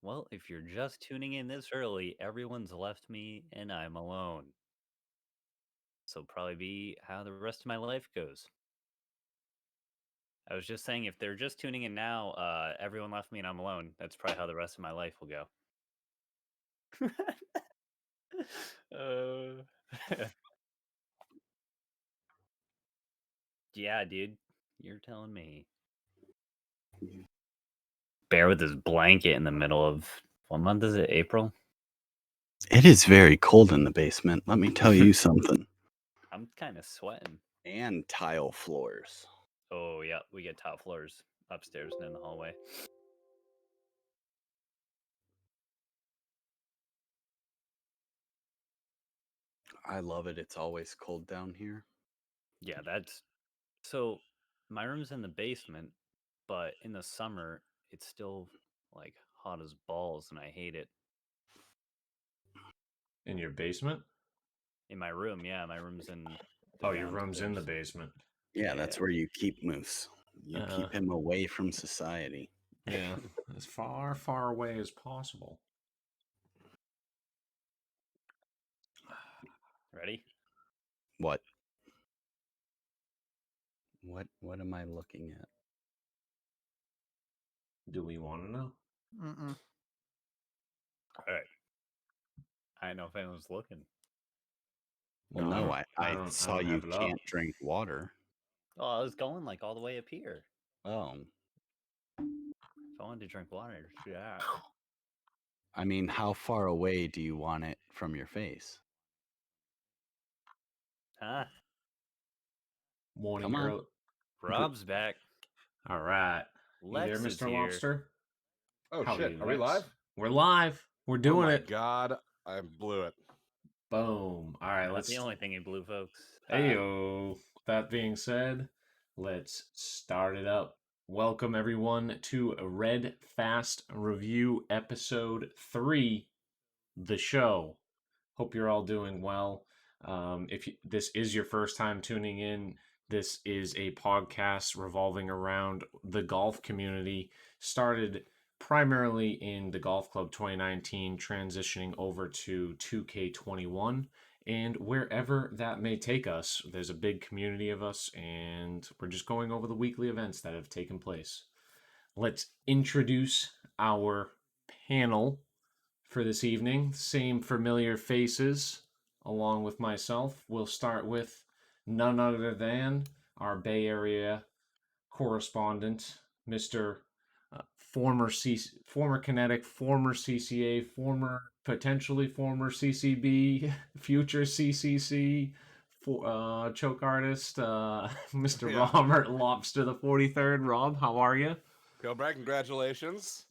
Well, if you're just tuning in this early, everyone's left me and I'm alone. So probably be how the rest of my life goes. I was just saying, if they're just tuning in now, everyone left me and I'm alone. That's probably how the rest of my life will go. uh, yeah, dude, you're telling me. Bear with his blanket in the middle of what month is it? April? It is very cold in the basement. Let me tell you something. I'm kind of sweating. And tile floors. Oh, yeah, we get top floors upstairs and in the hallway. I love it. It's always cold down here. Yeah, that's so. My room's in the basement, but in the summer it's still like hot as balls, and I hate it. In your basement? In my room, yeah, my room's in. Oh, your room's in the basement. Yeah, that's where you keep Moose. You keep him away from society. Yeah, as far, far away as possible. Ready? What? What am I looking at? Do we want to know? All right. I don't know if anyone's looking. Well, no, I saw you can't drink water. Oh, I was going like all the way up here. Oh. If I wanted to drink water, yeah. I mean, how far away do you want it from your face? Huh? Morning, Come on. girl. Rob's back. All right. Lex you there, is Mr. here. Lobster? Oh, How shit. you, Are we live? We're live. We're doing it. Oh, my God. I blew it. Boom. All right, That's the only thing you blew, folks. Heyo. That being said, let's start it up. Welcome, everyone, to Red Fast Review Episode 3, The Show. Hope you're all doing well. If this is your first time tuning in, this is a podcast revolving around the golf community. Started primarily in the Golf Club 2019, transitioning over to 2K21, and wherever that may take us. There's a big community of us, and we're just going over the weekly events that have taken place. Let's introduce our panel for this evening. Same familiar faces along with myself. We'll start with none other than our Bay Area correspondent, Mr. Former Kinetic, former CCA, potentially former CCB, future CCC, choke artist, Mr. Robert Lobster the 43rd. Rob, how are you? Brad, congratulations.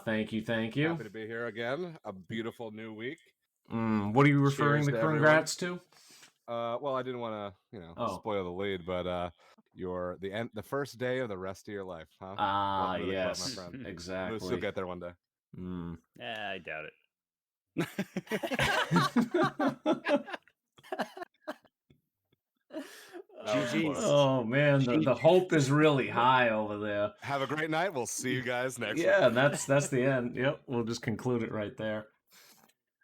Thank you. Happy to be here again. A beautiful new week. What are you referring the congrats to? Well, I didn't want to, spoil the lead, but the first day of the rest of your life, huh? Yes, my friend. exactly. Moose, you'll get there one day. Yeah, I doubt it. Oh man, the hope is really high over there. Have a great night. We'll see you guys next week. Yeah, that's the end. Yep, we'll just conclude it right there.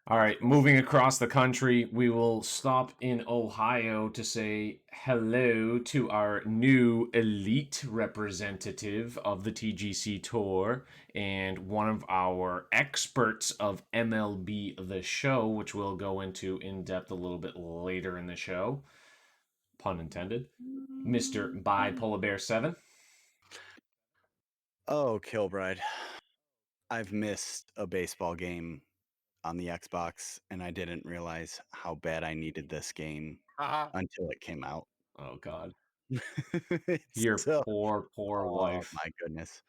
All right, moving across the country, we will stop in Ohio to say hello to our new elite representative of the TGC Tour and one of our experts of MLB The Show, which we'll go into in depth a little bit later in the show. Pun intended. Mr. Bipolar Bear 7. Oh, Kilbride. I've missed a baseball game on the Xbox, and I didn't realize how bad I needed this game until it came out. Oh, God. Your poor wife. Oh, my goodness.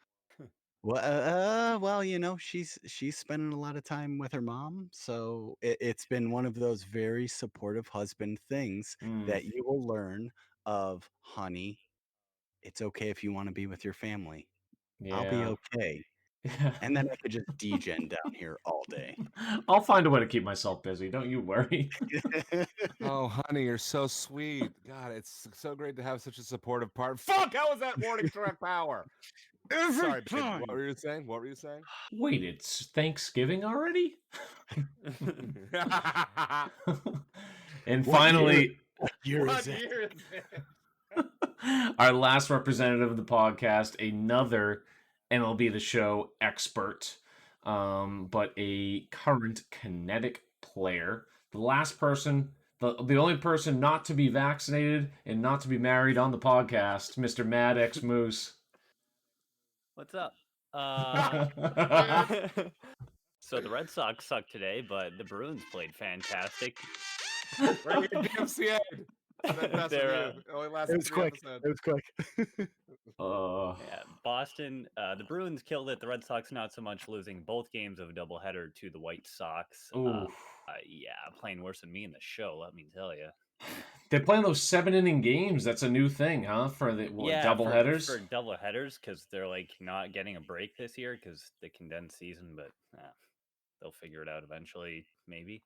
Well, she's spending a lot of time with her mom, so it's been one of those very supportive husband things that you will learn of, honey, it's okay if you want to be with your family. Yeah. I'll be okay. And then I could just degen down here all day. I'll find a way to keep myself busy. Don't you worry. Oh, honey, you're so sweet. God, it's so great to have such a supportive partner. Fuck, how was that warning track power? Sorry, babe. What were you saying? What were you saying? Wait, it's Thanksgiving already? And finally, what year is it? year is it? our last representative of the podcast, another MLB The Show expert, but a current Kinetic player. The last person, the only person not to be vaccinated and not to be married on the podcast, Mr. Mad X Moose. What's up? So the Red Sox sucked today, but the Bruins played fantastic. Bring your DMCA. It only lasted 3 episodes. It was quick. Yeah, Boston. The Bruins killed it. The Red Sox not so much, losing both games of a doubleheader to the White Sox. Yeah, playing worse than me in the show. Let me tell you. They're playing those 7-inning games. That's a new thing, huh? For the doubleheaders. For doubleheaders, because they're like not getting a break this year because the condensed season. But they'll figure it out eventually, maybe.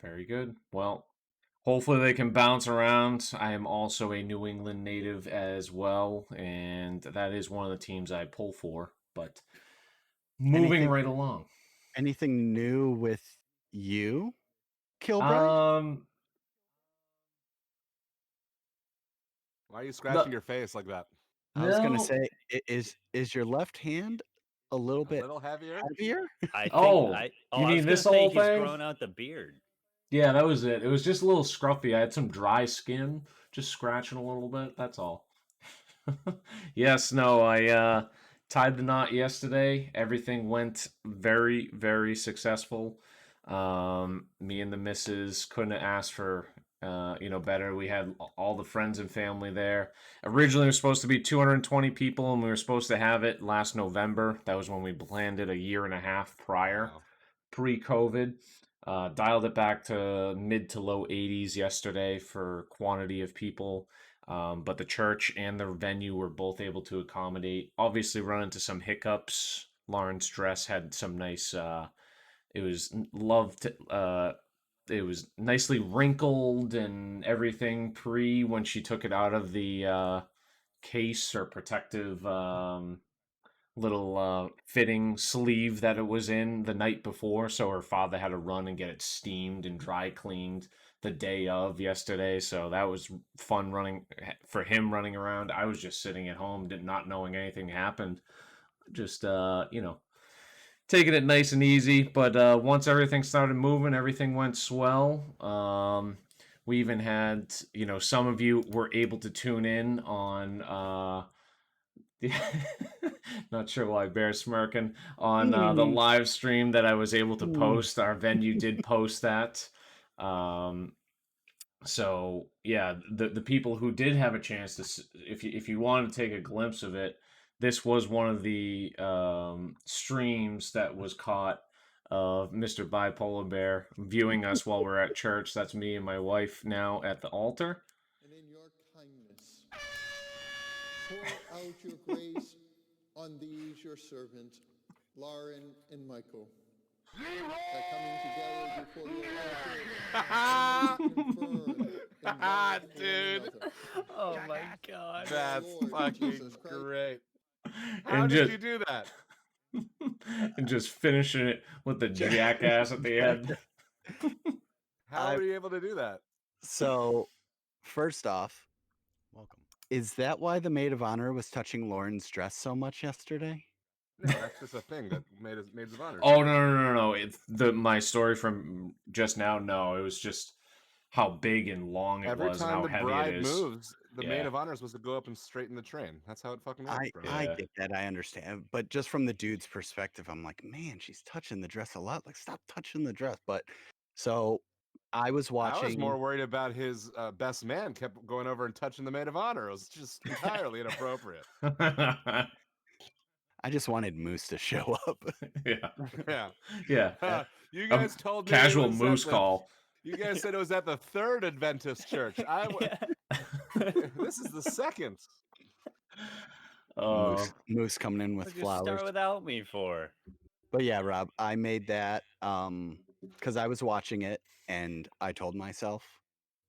Very good. Well, hopefully they can bounce around. I am also a New England native as well, and that is one of the teams I pull for. But moving right along. Anything new with you, Kilbride? Why are you scratching your face like that? I was gonna say, is your left hand a little heavier? I think. You mean this whole thing? He's grown out the beard. Yeah, that was it. It was just a little scruffy. I had some dry skin, just scratching a little bit. That's all. Yes, no, I tied the knot yesterday. Everything went very, very successful. Me and the missus couldn't have asked for better. We had all the friends and family there. Originally, it was supposed to be 220 people, and we were supposed to have it last November. That was when we planned it a year and a half prior, pre-COVID. Dialed it back to mid to low 80s yesterday for quantity of people. But the church and the venue were both able to accommodate. Obviously, run into some hiccups. Lauren's dress had some nice. It was it was nicely wrinkled and everything when she took it out of the case or protective little fitting sleeve that it was in the night before. So her father had to run and get it steamed and dry cleaned the day of yesterday. So that was fun for him running around. I was just sitting at home, not knowing anything happened. Just, taking it nice and easy. But once everything started moving, everything went swell. We even had, some of you were able to tune in on not sure why Bear's smirking on the live stream that I was able to post. Our venue did post that. So yeah, the people who did have a chance to, if you wanted to take a glimpse of it, this was one of the streams that was caught of Mr. Bipolar Bear viewing us while we're at church. That's me and my wife now at the altar. And in your kindness, pour out your grace on these your servants, Lauren and Michael. By coming together before your altar, dude. Oh my God, that's fucking great. How And did you do that? And just finishing it with the jackass at the end. How were you able to do that? So, first off, welcome. Is that why the maid of honor was touching Lauren's dress so much yesterday? No, that's just a thing that maids of honor. Oh no! It's my story from just now. No, it was just how big and long it was and how heavy it is. Every time the bride moves, the maid of honor is supposed to go up and straighten the train. That's how it fucking works, bro. I get that. I understand. But just from the dude's perspective, I'm like, man, she's touching the dress a lot. Like, stop touching the dress. But so I was watching. I was more worried about his best man kept going over and touching the maid of honor. It was just entirely inappropriate. I just wanted Moose to show up. Yeah. You guys told me casual Moose call. You guys said it was at the third Adventist church. This is the second. Moose coming in with flowers. Start without me for. But yeah, Rob, I made that because I was watching it and I told myself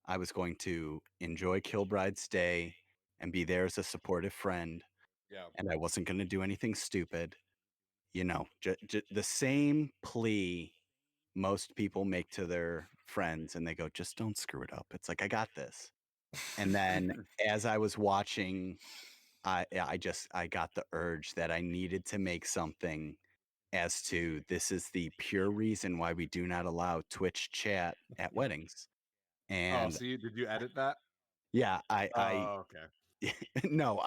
I was going to enjoy Kilbride's day and be there as a supportive friend. and I wasn't going to do anything stupid. You know, the same plea most people make to their friends, and they go, just don't screw it up. It's like, I got this. And then as I was watching, I got the urge that I needed to make something as to this is the pure reason why we do not allow Twitch chat at weddings. And so did you edit that? Yeah, okay. No,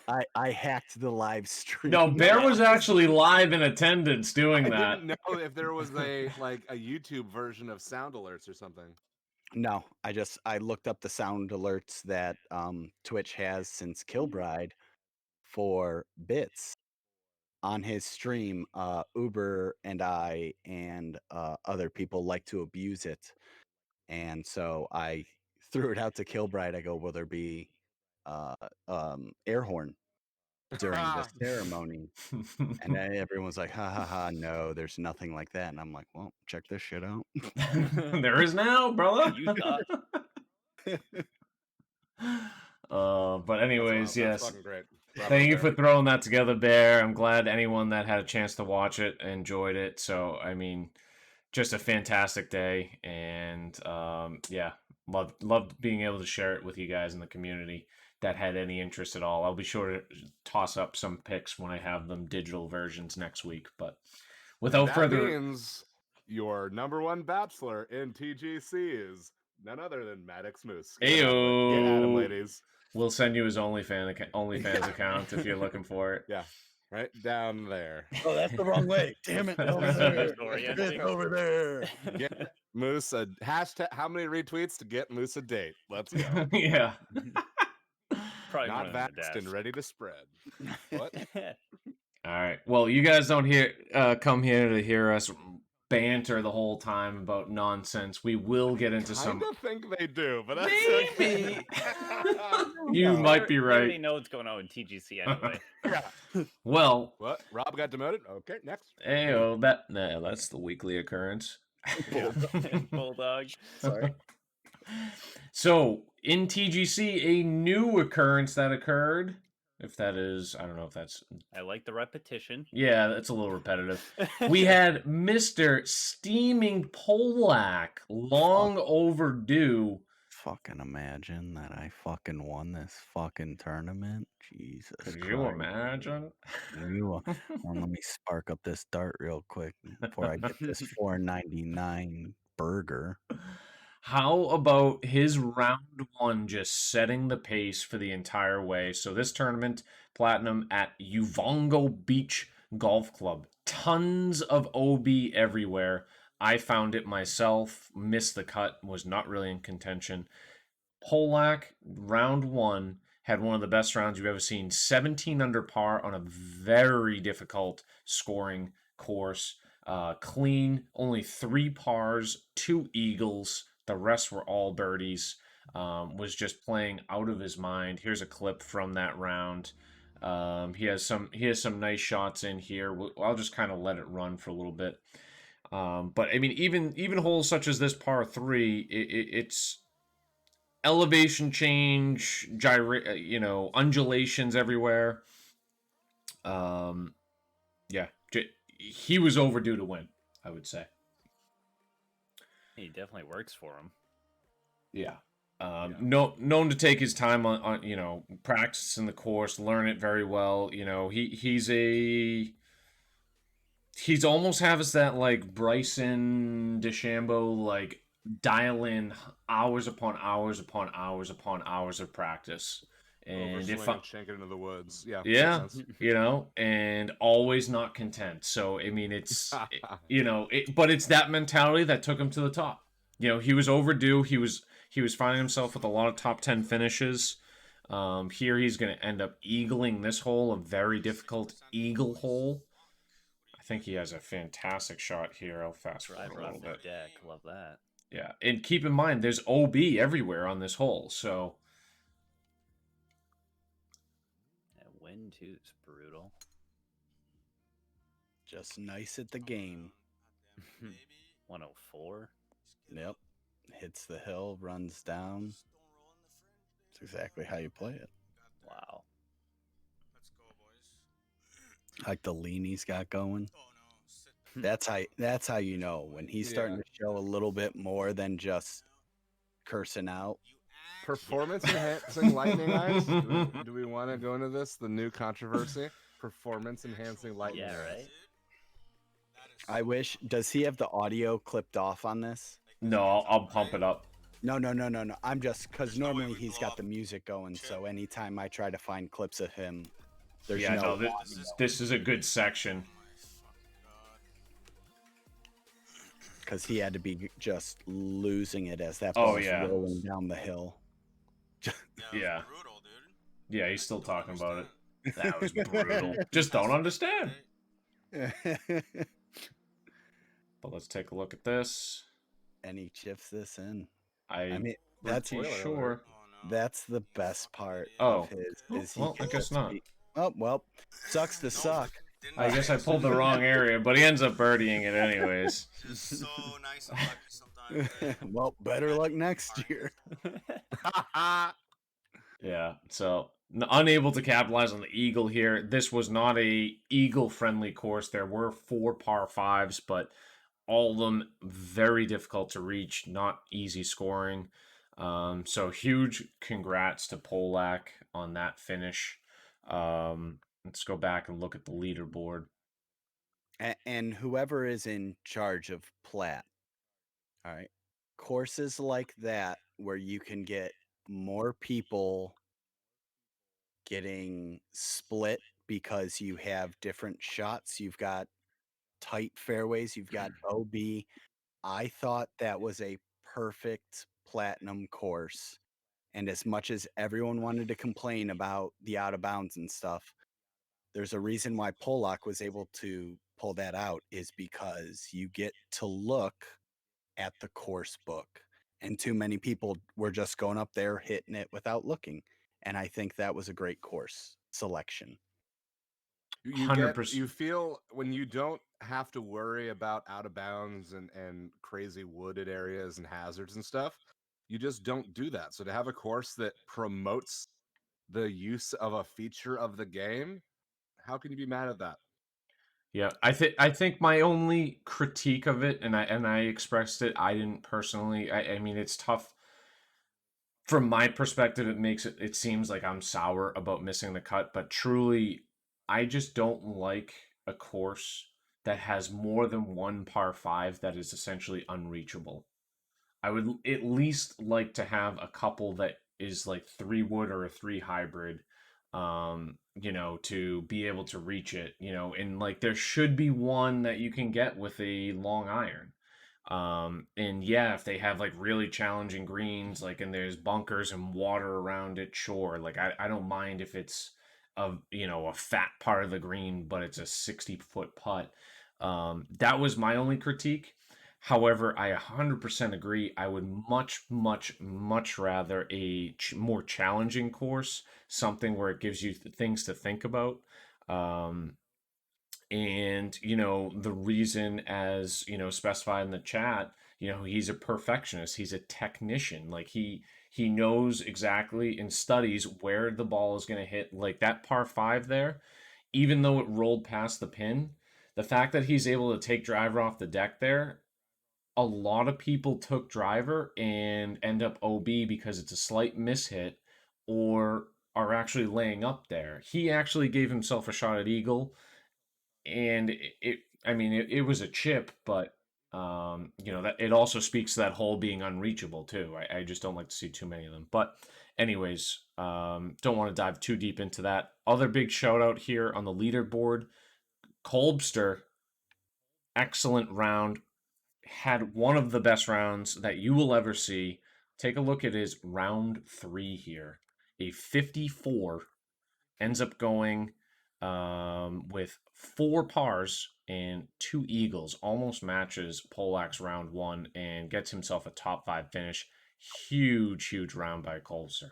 I hacked the live stream. No, Bear was actually live in attendance doing that. I didn't know if there was a YouTube version of sound alerts or something. No, I looked up the sound alerts that Twitch has since Kilbride for bits on his stream. Uber and I and other people like to abuse it, and so I threw it out to Kilbride. I go, will there be air horn during the ceremony? And then everyone's like, ha ha ha, no, there's nothing like that. And I'm like, well, check this shit out. There is now, brother. You got but anyways, that's yes. fucking great. Thank you for throwing that together, Bear. I'm glad anyone that had a chance to watch it enjoyed it. So, I mean, just a fantastic day, and yeah, loved being able to share it with you guys in the community that had any interest at all. I'll be sure to toss up some pics when I have them digital versions next week. But without further, means your number one bachelor in TGC is none other than Maddox Moose. Get at him, ladies. We'll send you his OnlyFans account if you're looking for it. Yeah, right down there. Oh, that's the wrong way. Damn it. Over there. It's over there. Get Moose a hashtag. How many retweets to get Moose a date? Let's go. Yeah. Probably not vaxxed and ready to spread. What? All right. Well, you guys don't come here to hear us banter the whole time about nonsense. We will get into some. I don't think they do, but that's maybe. You might be right. They know what's going on with TGC anyway. Yeah. Well, what? Rob got demoted. Okay, next. Hey, that's the weekly occurrence. Bulldog. Sorry. So in TGC, a new occurrence that occurred. If that is, I don't know if that's... I like the repetition. Yeah, that's a little repetitive. We had Mr. Steaming Polak, long overdue. Fucking imagine that I fucking won this fucking tournament. Jesus Christ. Could you imagine? Well, let me spark up this dart real quick before I get this $4.99 burger. How about his round one just setting the pace for the entire way? So this tournament, platinum at Uvongo Beach Golf Club. Tons of OB everywhere. I found it myself, missed the cut, was not really in contention. Polak, round one, had one of the best rounds you've ever seen. 17 under par on a very difficult scoring course. Clean, only 3 pars, 2 eagles. The rest were all birdies. Was just playing out of his mind. Here's a clip from that round. He has some nice shots in here. I'll just kind of let it run for a little bit. But I mean, even holes such as this par 3, it's elevation change, undulations everywhere. Yeah, he was overdue to win, I would say. He definitely works for him. Yeah. Known to take his time on practicing the course, learn it very well. He's almost has that like Bryson DeChambeau, like dial in hours upon hours upon hours upon hours of practice. And if I'm shanking into the woods, yeah, and always not content. So I mean, it's but it's that mentality that took him to the top. He was overdue. He was finding himself with a lot of top 10 finishes. Here he's going to end up eagling this hole, a very difficult eagle hole. I think he has a fantastic shot here. I'll fast forward a little bit. Deck. Love that. Yeah, and keep in mind, there's OB everywhere on this hole, so. Win too is brutal. Just nice at the game. 104. Yep. Hits the hill, runs down. It's exactly how you play it. Wow. Like the lean he's got going. That's how you know when he's starting to show a little bit more than just cursing out. Performance enhancing lightning eyes. Do we want to go into this? The new controversy: performance enhancing lightning eyes. Right. I wish. Does he have the audio clipped off on this? No, I'll pump it up. No. I'm just because normally he's got the music going. So anytime I try to find clips of him, there's this is a good section. Because he had to be just losing it as that ball was rolling down the hill. Yeah. Yeah, he's still talking about it. That was brutal. Just don't understand. But let's take a look at this. And he chips this in. I mean, that's sure. That's the best part of his. I guess not. Oh, well, sucks to suck. I guess I pulled the wrong area, but he ends up birdieing it anyways. So nice and lucky sometimes. Well, better luck next year. Yeah, so unable to capitalize on the eagle here. This was not a eagle-friendly course. There were 4 par 5s, but all of them very difficult to reach, not easy scoring. So huge congrats to Polak on that finish. Let's go back and look at the leaderboard. And whoever is in charge of Platt, all right, courses like that where you can get more people getting split because you have different shots, you've got tight fairways, you've got OB. I thought that was a perfect platinum course. And as much as everyone wanted to complain about the out of bounds and stuff, there's a reason why Polak was able to pull that out is because you get to look at the course book. And too many people were just going up there hitting it without looking. And I think that was a great course selection. You feel when you don't have to worry about out of bounds and crazy wooded areas and hazards and stuff, you just don't do that. So to have a course that promotes the use of a feature of the game, how can you be mad at that? Yeah, I think my only critique of it, and I expressed it, I didn't personally. I mean, it's tough. From my perspective, it seems like I'm sour about missing the cut, but truly, I just don't like a course that has more than 1 par 5 that is essentially unreachable. I would at least like to have a couple that is like 3 wood or a 3 hybrid, to be able to reach it, and like there should be one that you can get with a long iron. And yeah, if they have like really challenging greens, like, and there's bunkers and water around it, sure. Like I don't mind if it's a fat part of the green, but it's a 60-foot putt. That was my only critique. However, I 100% agree. I would much, much, much rather a more challenging course, something where it gives you things to think about. And, the reason, as, specified in the chat, he's a perfectionist. He's a technician. Like he knows exactly and studies where the ball is going to hit. Like that par 5 there, even though it rolled past the pin, the fact that he's able to take driver off the deck there, a lot of people took driver and end up OB because it's a slight mishit or are actually laying up there. He actually gave himself a shot at eagle, and it was a chip, but that it also speaks to that hole being unreachable too. I just don't like to see too many of them. But anyways, don't want to dive too deep into that. Other big shout out here on the leaderboard, Kolbster, excellent round. Had one of the best rounds that you will ever see. Take a look at his round 3 here. A 54, ends up going with 4 pars and 2 eagles. Almost matches Polak's round 1 and gets himself a top 5 finish. Huge round by Kolbster.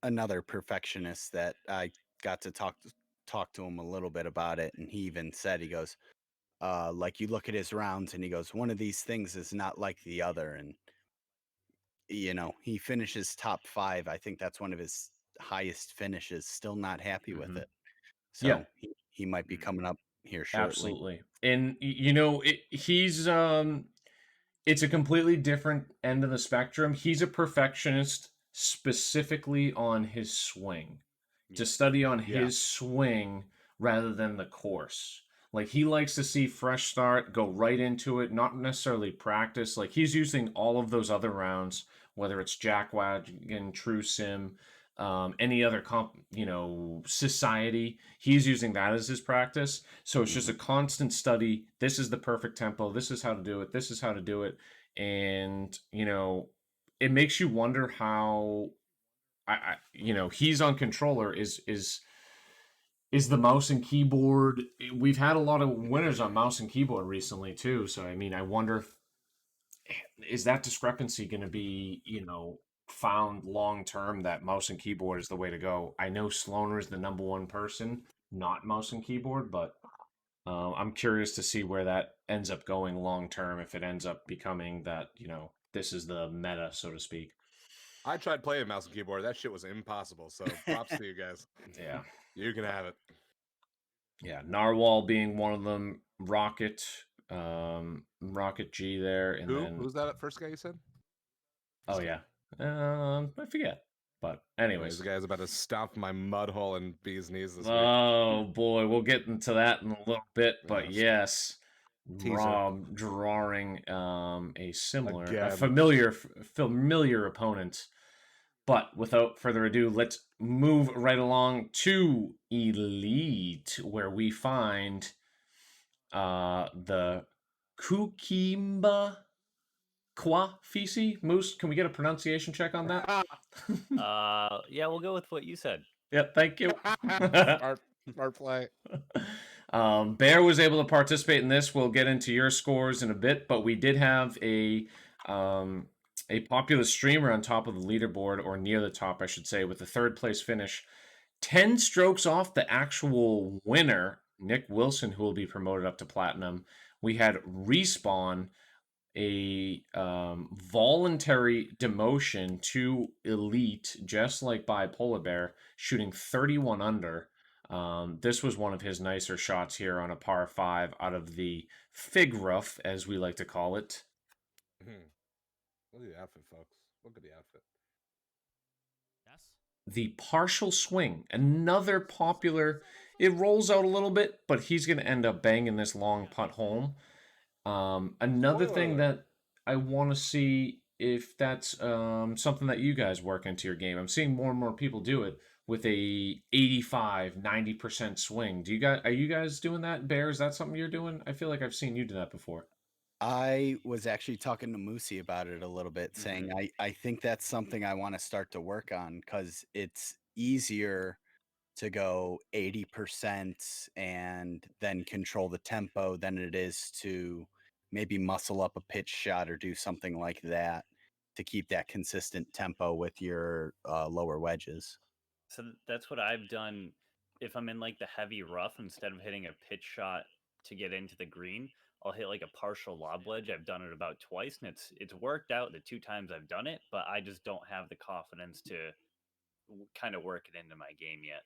Another perfectionist that I got to talk to him a little bit about it, and he even said, he goes, like you look at his rounds and he goes, one of these things is not like the other. And, he finishes top 5. I think that's one of his highest finishes, still not happy with it. Yeah. So he might be coming up here shortly. Absolutely. And he's it's a completely different end of the spectrum. He's a perfectionist specifically on his swing. To study on his swing rather than the course. Like, he likes to see fresh start, go right into it, not necessarily practice. Like, he's using all of those other rounds, whether it's Jackwagon, True Sim, any other society. He's using that as his practice. So it's just a constant study. This is the perfect tempo. This is how to do it. This is how to do it. And it makes you wonder how he's on controller is the mouse and keyboard. We've had a lot of winners on mouse and keyboard recently too. So I mean, I wonder if is that discrepancy going to be found long term, that mouse and keyboard is the way to go. I know Sloaner is the number one person, not mouse and keyboard, but I'm curious to see where that ends up going long term, if it ends up becoming that this is the meta, so to speak. I tried playing mouse and keyboard. That shit was impossible. So props to you guys. Yeah. You can have it. Yeah. Narwhal being one of them. Rocket G there. And who's that first guy you said? Oh, yeah. I forget. But anyways. The guy's about to stomp my mud hole in Bee's knees this week. Oh, boy. We'll get into that in a little bit. But yes. Teaser. Rob drawing a familiar opponent. But without further ado, let's move right along to Elite, where we find the Kukimba Kwa Fisi. Moose, can we get a pronunciation check on that? Yeah, we'll go with what you said. Yeah, thank you. Smart play. Bear was able to participate in this. We'll get into your scores in a bit, but we did have a popular streamer on top of the leaderboard, or near the top, I should say, with the third place finish. 10 strokes off the actual winner, Nick Wilson, who will be promoted up to platinum. We had Respawn, a voluntary demotion to Elite, just like Bipolar Bear, shooting 31 under. This was one of his nicer shots here on a par 5 out of the Fig Rough, as we like to call it. Look at the outfit, folks. Look at the outfit. Yes. The partial swing, another popular. It rolls out a little bit, but he's going to end up banging this long putt home. Another thing that I want to see if that's something that you guys work into your game. I'm seeing more and more people do it with a 85-90% swing. Are you guys doing that, Bear? Is that something you're doing? I feel like I've seen you do that before. I was actually talking to Moosey about it a little bit, saying I think that's something I want to start to work on, because it's easier to go 80% and then control the tempo than it is to maybe muscle up a pitch shot or do something like that to keep that consistent tempo with your lower wedges. So that's what I've done. If I'm in like the heavy rough, instead of hitting a pitch shot to get into the green, I'll hit like a partial lob wedge. I've done it about twice, and it's worked out the 2 times I've done it, but I just don't have the confidence to kind of work it into my game yet.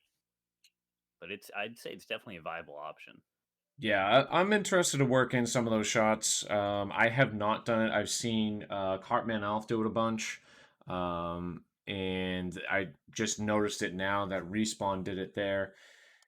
But I'd say it's definitely a viable option. Yeah, I'm interested to work in some of those shots. I have not done it. I've seen Cartman Alf do it a bunch. And I just noticed it now that Respawn did it there.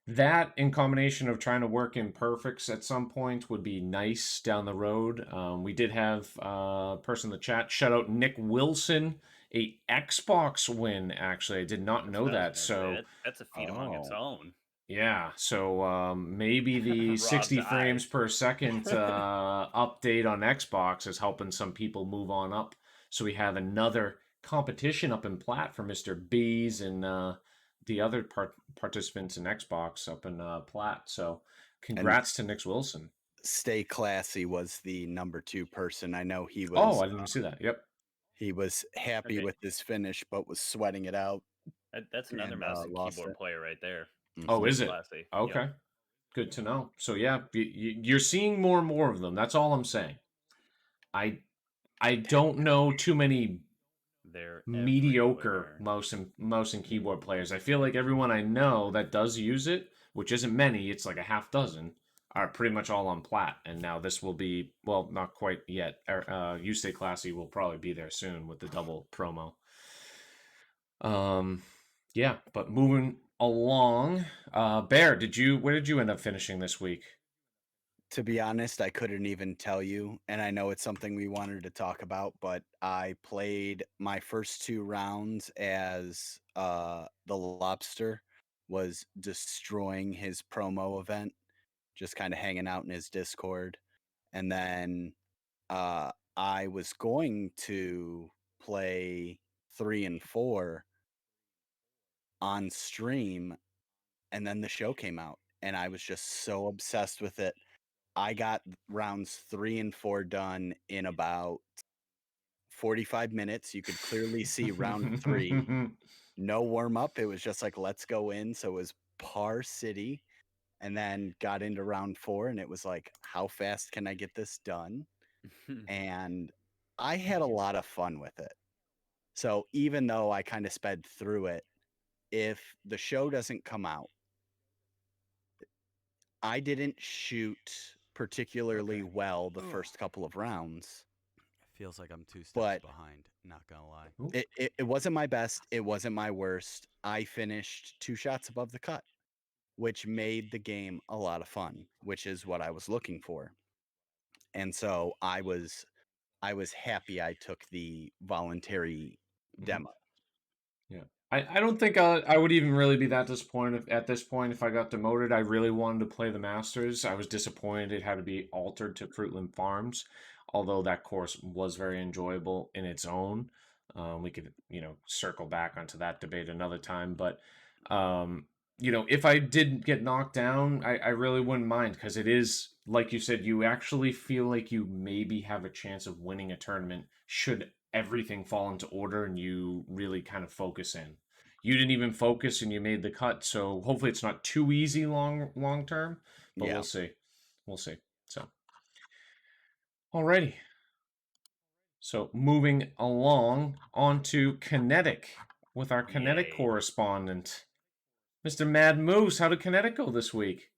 That, in combination of trying to work in perfects at some point, would be nice down the road. We did have a person in the chat shout out Nick Wilson, a Xbox win. Actually, I did not know that. So that's a feat among its own. Yeah, so maybe the 60 frames per second update on Xbox is helping some people move on up. So we have another competition up in Plat for Mr. B's and the other participants in Xbox up in Plat. So congrats to Nick Wilson. Stay Classy was the number 2 person. I know he was. Oh, I didn't even see that. Yep. He was happy with his finish, but was sweating it out. That's another mouse and keyboard player right there. Oh, is it? Okay. Yep. Good to know. So yeah, you're seeing more and more of them. That's all I'm saying. I don't know too many They're mediocre everywhere. mouse and keyboard players. I feel like everyone I know that does use it, which isn't many, it's like a half dozen, are pretty much all on plat. And now this will be, well, not quite yet. You Stay Classy will probably be there soon with the double promo. Yeah, but moving along, Bear, where did you end up finishing this week? To be honest, I couldn't even tell you, and I know it's something we wanted to talk about, but I played my first 2 rounds as the Lobster was destroying his promo event, just kind of hanging out in his Discord. And then I was going to play 3 and 4 on stream, and then the show came out, and I was just so obsessed with it. I got rounds 3 and 4 done in about 45 minutes. You could clearly see round 3. No warm up. It was just like, let's go in. So it was par city. And then got into round 4, and it was like, how fast can I get this done? And I had a lot of fun with it. So even though I kind of sped through it, if the show doesn't come out, I didn't shoot particularly well the first couple of rounds. Feels like I'm 2 steps But behind, not gonna lie. it wasn't my best. It wasn't my worst. I finished 2 shots above the cut, which made the game a lot of fun, which is what I was looking for. And so I was happy I took the voluntary demo. Yeah. I don't think I would even really be that disappointed at this point if I got demoted. I really wanted to play the Masters. I was disappointed it had to be altered to Fruitland Farms, although that course was very enjoyable in its own. We could, circle back onto that debate another time. But, if I did get knocked down, I really wouldn't mind because it is, like you said, you actually feel like you maybe have a chance of winning a tournament should everything fall into order and you really kind of focus in. You didn't even focus and you made the cut, so hopefully it's not too easy long term, but Yeah. we'll see. We'll see. So, alrighty. So moving along onto Kinetic with our Kinetic correspondent, Mr. Mad Moose. How did Kinetic go this week?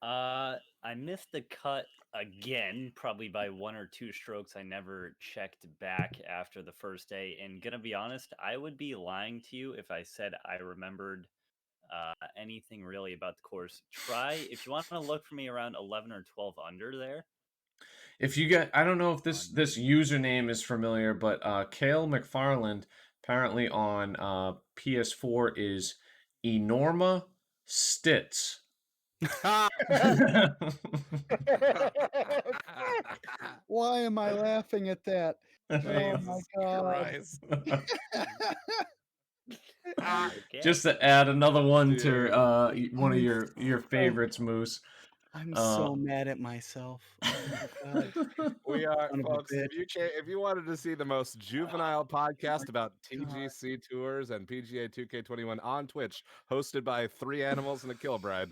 I missed the cut again, probably by 1 or 2 strokes. I never checked back after the first day. And gonna be honest, I would be lying to you if I said I remembered anything really about the course. If you want to look for me around 11 or 12 under there. If you get, I don't know if this username is familiar, but Kale McFarland apparently on PS4 is Enorma Stitz. Why am I laughing at that? Oh my God. Just to add another one to one of your favorites, Moose. I'm so mad at myself. Oh my God. We are, folks. If you wanted to see the most juvenile podcast about TGC Tours and PGA 2K21 on Twitch, hosted by 3 animals and a kill bride,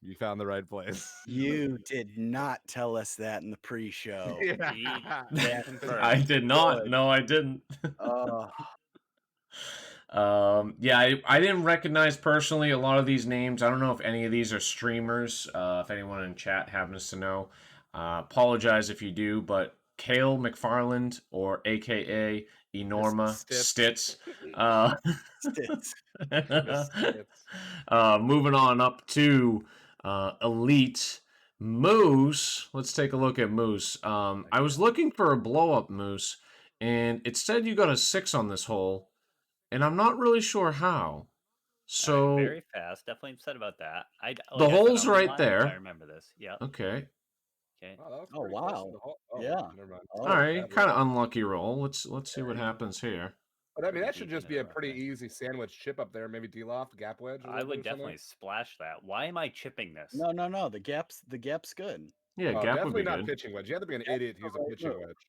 you found the right place. You did not tell us that in the pre-show. I did not. Good. No, I didn't. I didn't recognize personally a lot of these names. I don't know if any of these are streamers. If anyone in chat happens to know, apologize if you do. But Kale McFarland, or AKA Enorma Stitz. Moving on up to Elite Moose. Let's take a look at Moose. I was looking for a blow up, Moose, and it said you got a 6 on this hole. And I'm not really sure how. So very fast. Definitely upset about that. The hole's right there. I remember this. Yeah. Okay. Oh wow. Yeah. All right. Kind of unlucky roll. Let's see what happens here. But I mean, that should just be a pretty easy sandwich chip up there. Maybe D-loft, gap wedge. I would definitely splash that. Why am I chipping this? No. The gap's good. Yeah, gap definitely would be not good. Pitching wedge. You have to be an idiot to use a pitching wedge.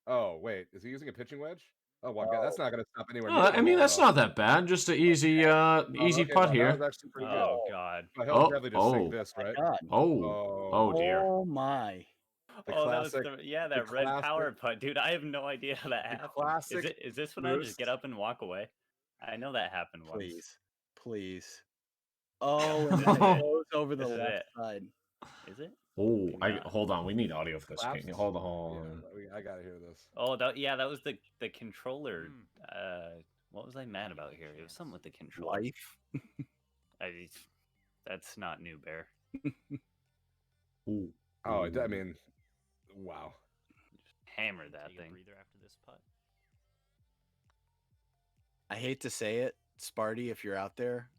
Oh wait, is he using a pitching wedge? Oh my God, that's not going to stop anywhere. I mean, that's not that bad. Just an easy putt here. That was actually pretty good. Oh God. He'll definitely just sink this, right? Oh dear. Oh my. Oh, that was classic, that red power putt, dude. I have no idea how that happened. classic Is this when I just boost. get up and walk away? I know that happened once. Please. Oh, and This then is it it. goes over the This is left it. side. Is it? Oh, Maybe not. hold on. We need audio for this. Collapsed? Hold on. Yeah, I gotta hear this. Oh, that was the controller. What was I mad about here? It was something with the controller. Life. That's not new, Bear. Ooh. Oh, I mean, wow. Just hammer that Take a thing. breather after this putt. I hate to say it, Sparty, if you're out there,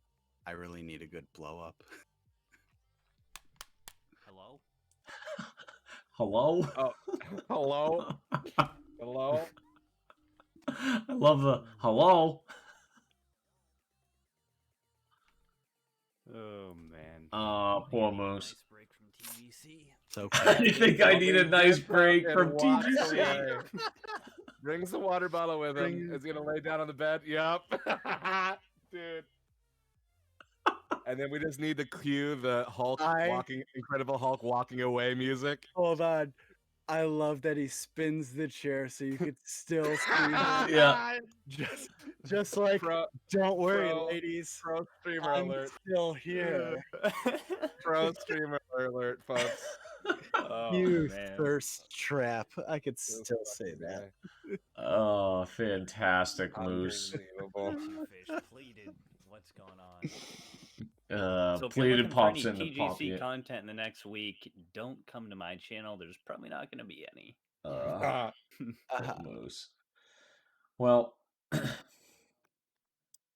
I really need a good blow up. Hello? Hello? Oh, hello? Hello? I love the hello. Oh man. Poor Moose. Nice break from TGC. It's okay. I think I need a nice break And from walks TGC. away. Brings the water bottle with him. Is gonna lay down on the bed. Yep. Dude. And then we just need to cue the Incredible Hulk walking away music. Hold on. I love that he spins the chair so you could still see him. Yeah. Just like, don't worry, pro- ladies. Pro streamer I'm alert. still here. Pro streamer alert, folks. Oh, You man. thirst trap. I could still say that. Oh, fantastic, Moose. Unbelievable. Fish pleated. What's going on? So if you're Pleated looking for pops any in the pop. TGC content in the next week, don't come to my channel. There's probably not going to be any. Poor Moose. Well,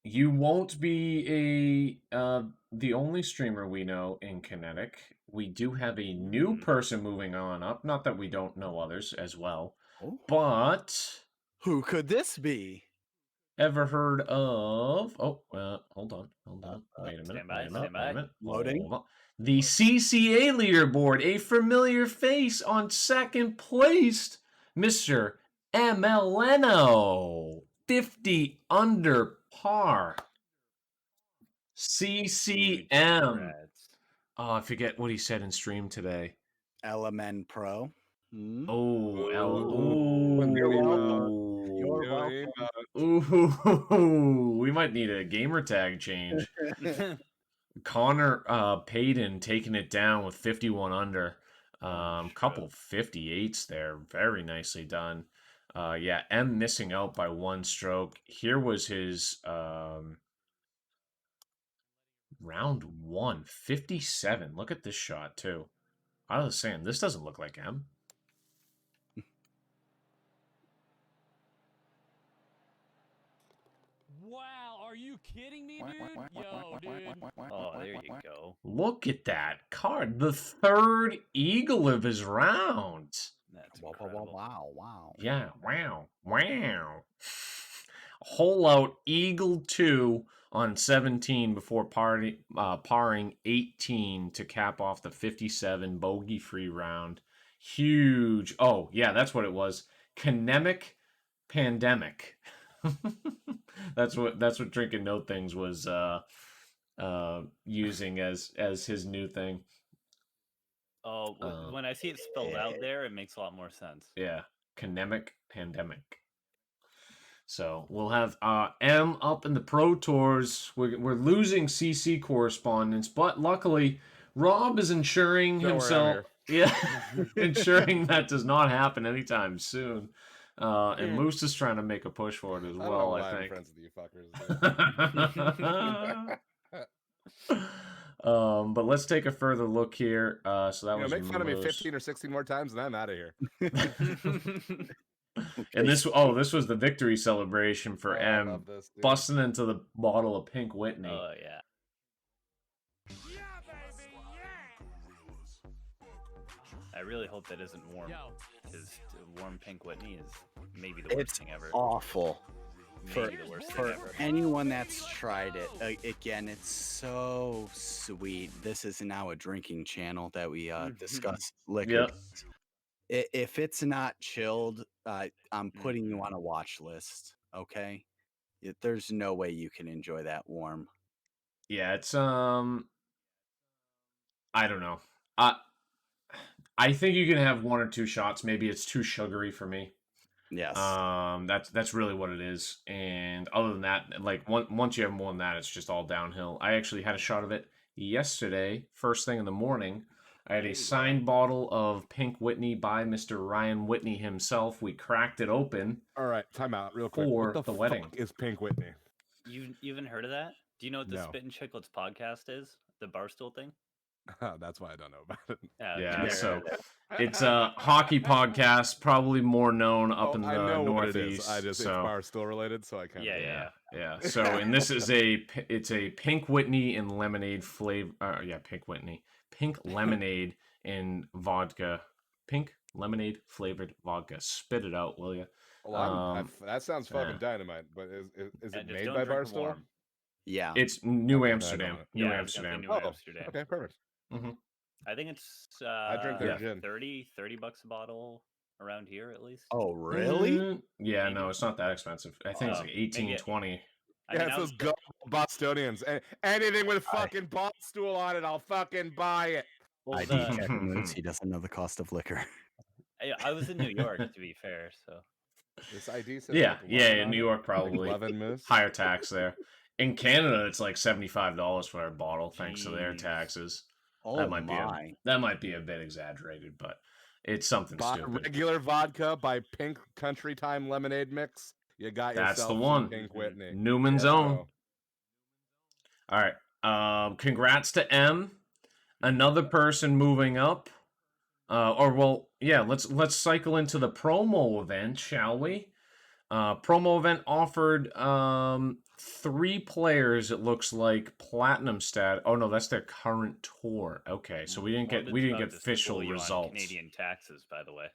you won't be the only streamer we know in Kinetic. We do have a new person moving on up. Not that we don't know others as well, but who could this be? Ever heard of? Oh, hold on. Wait a minute. Stand by. Loading. Hold on. The CCA leaderboard, a familiar face on second place, Mr. MLNO, 50 under par. CCM. Oh, I forget what he said in stream today. LMN Pro. Oh, You're welcome. Ooh, we might need a gamer tag change. Connor Payton taking it down with 51 under. Couple 58s there. Very nicely done. Yeah, M missing out by one stroke. Here was his round one, 57. Look at this shot, too. I was saying, this doesn't look like M. Wow, are you kidding me, dude? Yo, dude. Oh, there you go. Look at that card. The third eagle of his round. That's incredible. Wow. Yeah, wow. Hole out eagle 2 on 17 before parring 18 to cap off the 57 bogey-free round. Huge. Oh, yeah, that's what it was. Kinemic Pandemic. That's what Drinking No Things was using as his new thing. Oh, when I see it spelled out there, it makes a lot more sense. Yeah, Kinemic Pandemic. So we'll have M up in the Pro Tours. We're losing CC correspondence, but luckily Rob is ensuring himself. Yeah, ensuring that does not happen anytime soon. And Moose is trying to make a push for it as well, I think. I'm friends with you fuckers. But let's take a further look here. So that was make fun of me Moose. 15 or 16 more times, and I'm out of here. And this was the victory celebration for M, busting into the bottle of Pink Whitney. Oh yeah. I really hope that isn't warm, because warm Pink Whitney is maybe the worst thing ever. Awful. Maybe the worst thing ever. Anyone that's tried it, again, it's so sweet. This is now a drinking channel that we discuss liquor. Yep. If it's not chilled, I'm putting you on a watch list. Okay, there's no way you can enjoy that warm. Yeah, it's I don't know. I think you can have 1 or 2 shots. Maybe it's too sugary for me. Yes. That's really what it is. And other than that, like once you have more than that, it's just all downhill. I actually had a shot of it yesterday, first thing in the morning. I had a signed bottle of Pink Whitney by Mr. Ryan Whitney himself. We cracked it open. All right, time out real quick. For What the the fuck wedding. is Pink Whitney? You even heard of that? Do you know what the No. Spittin' Chicklets podcast is? The Barstool thing? That's why I don't know about it. Yeah, so it's a hockey podcast, probably more known up in the I know Northeast. what it is. I just it's Barstool related, so I kind of yeah. So and this is a Pink Whitney and lemonade flavor. Pink lemonade and vodka. Pink lemonade flavored vodka. Spit it out, will you? Well, that sounds fucking dynamite. But is it made by Barstool? Yeah, it's New Amsterdam. New Amsterdam. New Amsterdam. Okay, perfect. Mm-hmm. I think it's I drink their gin. 30 bucks a bottle around here at least. Oh, really? Yeah, maybe. No, it's not that expensive. I think it's like 18, 20. Yeah, it's those Bostonians. Anything with fucking Barstool on it, I'll fucking buy it. Well, ID Moose, he doesn't know the cost of liquor. I was in New York, to be fair, so. This ID says in New York probably like higher tax there. In Canada, it's like $75 for a bottle, thanks to their taxes. Oh, that might be a bit exaggerated, but it's something stupid. Regular vodka by Pink Country Time Lemonade Mix. You got That's yourself the one. Pink Whitney. Newman's own. All right. Congrats to M. Another person moving up. Let's cycle into the promo event, shall we? Promo event offered 3 players. It looks like platinum stat. Oh no, that's their current tour. Okay, so we didn't get official results. Canadian taxes, by the way.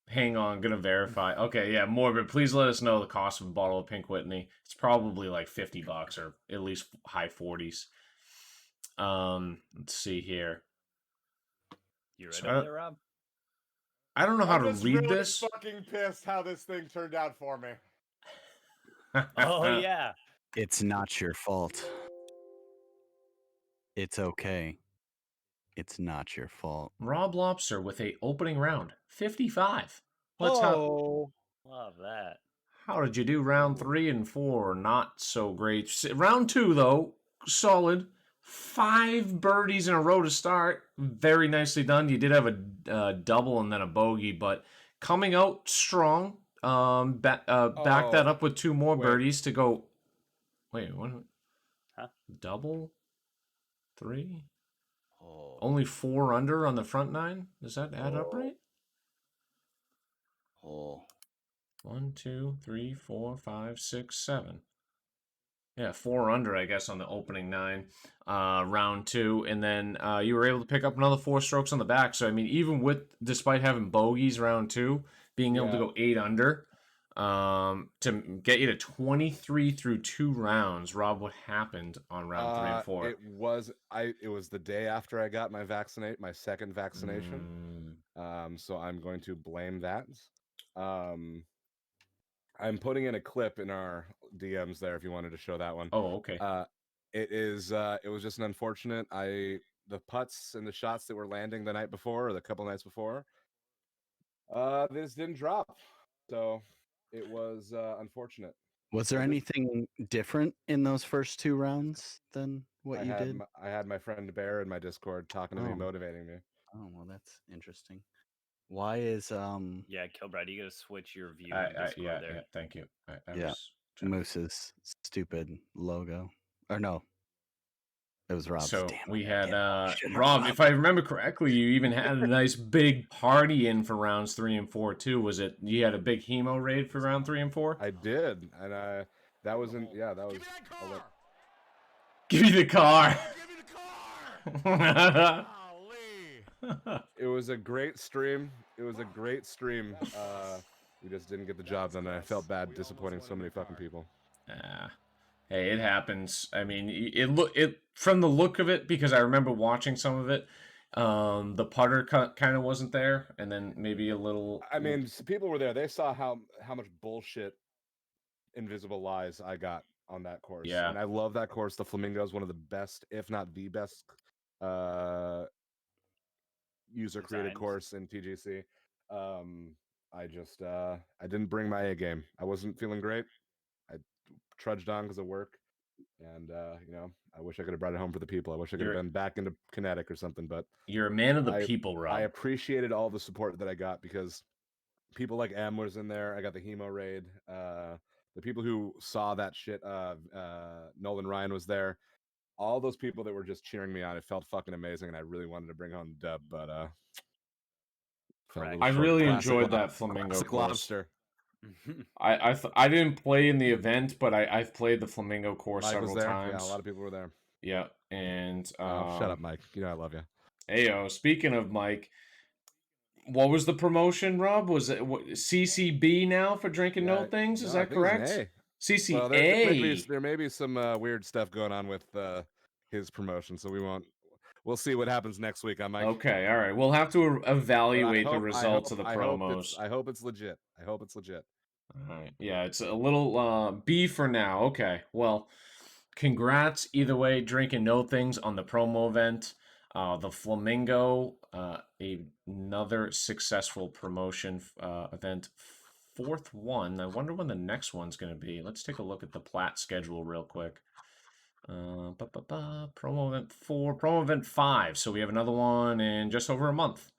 Hang on, gonna verify. Okay, yeah, Morbid, please let us know the cost of a bottle of Pink Whitney. It's probably like $50 or at least high 40s. Let's see here. You ready over there, Rob? I don't know how to read this. I'm fucking pissed how this thing turned out for me. Oh yeah. It's not your fault. It's okay. It's not your fault. Rob Lobster with a opening round 55. Love that. How did you do round 3 and 4? Not so great. Round 2 though, solid. 5 birdies in a row to start. Very nicely done. You did have a double and then a bogey, but coming out strong. Back that up with 2 more birdies to go. Wait, what? Huh? Double? 3? Only 4 under on the front 9? Does that add up right? 1, 2, 3, 4, 5, 6, 7. Yeah, 4 under, I guess, on the opening 9, round 2, and then you were able to pick up another 4 strokes on the back. So I mean, despite having bogeys round 2, being able to go 8 under, to get you to 23 through 2 rounds. Rob, what happened on round 3 and 4? It was the day after I got my second vaccination. So I'm going to blame that. I'm putting in a clip in our DMs there if you wanted to show that one. Oh, okay. It was just an unfortunate. The putts and the shots that were landing the night before or the couple nights before, this didn't drop. So it was unfortunate. Was there anything different in those first 2 rounds than what you did? I had my friend Bear in my Discord talking to me, motivating me. Oh, well, that's interesting. Why is Yeah, Kilbride, you gotta switch your view on Discord there. Yeah, thank you. Moose's stupid logo. Or no. It was Rob's. So we had Rob, if I remember correctly, you even had a nice big party in for rounds 3 and 4 too. Was it you had a big hemo raid for round 3 and 4? I did, and that wasn't. Yeah, that was. Give me the car. Give me the car. It was a great stream. We just didn't get the job done, and I felt bad disappointing so many fucking people. Hey, it happens. I mean, it from the look of it, because I remember watching some of it, the putter kind of wasn't there, and then maybe a little. I mean, people were there. They saw how much bullshit, invisible lies I got on that course. Yeah, and I love that course. The Flamingo is one of the best, if not the best, user-created course in TGC. I just I didn't bring my A game. I wasn't feeling great. I trudged on because of work, and I wish I could have brought it home for the people. I wish I could have been back into Kinetic or something. But you're a man of the people, Rob. I appreciated all the support that I got because people like M was in there. I got the Hemo raid. The people who saw that shit. Nolan Ryan was there. All those people that were just cheering me on. It felt fucking amazing, and I really wanted to bring home the dub, but I really enjoyed that Flamingo course. Lobster. I didn't play in the event, but I've played the Flamingo course several times. Yeah, a lot of people were there. Yeah, and shut up, Mike. You know I love you. Ayo, speaking of Mike, what was the promotion, Rob? Was it CCB now for drinking no things? Is that correct? CCA. Well, there may be some weird stuff going on with his promotion, so we'll see what happens next week. I'm Mike. Okay, all right. We'll have to evaluate the results of the promos. I hope it's legit. All right. Yeah, it's a little B for now. Okay. Well, congrats either way, drinking no things on the promo event. The Flamingo, another successful promotion event. Fourth one. I wonder when the next one's going to be. Let's take a look at the Platt schedule real quick. Promo event 4, promo event 5. So we have another one in just over a month.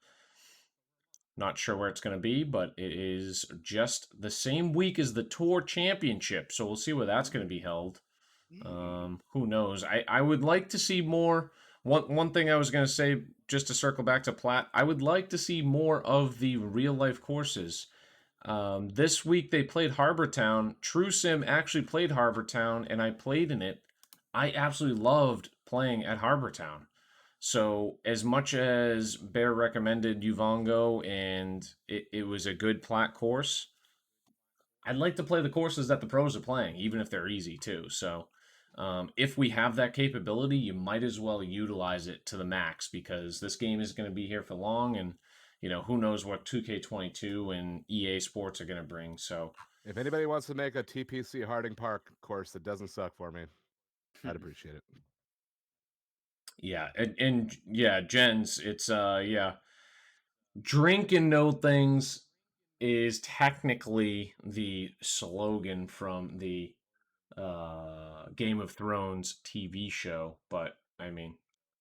Not sure where it's going to be, but it is just the same week as the Tour Championship. So we'll see where that's going to be held. Who knows? I would like to see more. One thing I was going to say, just to circle back to Platt, I would like to see more of the real-life courses. This week they played Harbor Town. True Sim actually played Harbor Town, and I played in it. I absolutely loved playing at Harbor Town. So as much as Bear recommended Uvongo and it was a good Platt course, I'd like to play the courses that the pros are playing, even if they're easy too. So if we have that capability, you might as well utilize it to the max because this game is going to be here for long, and who knows what 2K22 and EA Sports are going to bring. So if anybody wants to make a TPC Harding Park course that doesn't suck for me, I'd appreciate it. Yeah, and yeah, Jens, it's drink and know things is technically the slogan from the Game of Thrones TV show, but I mean,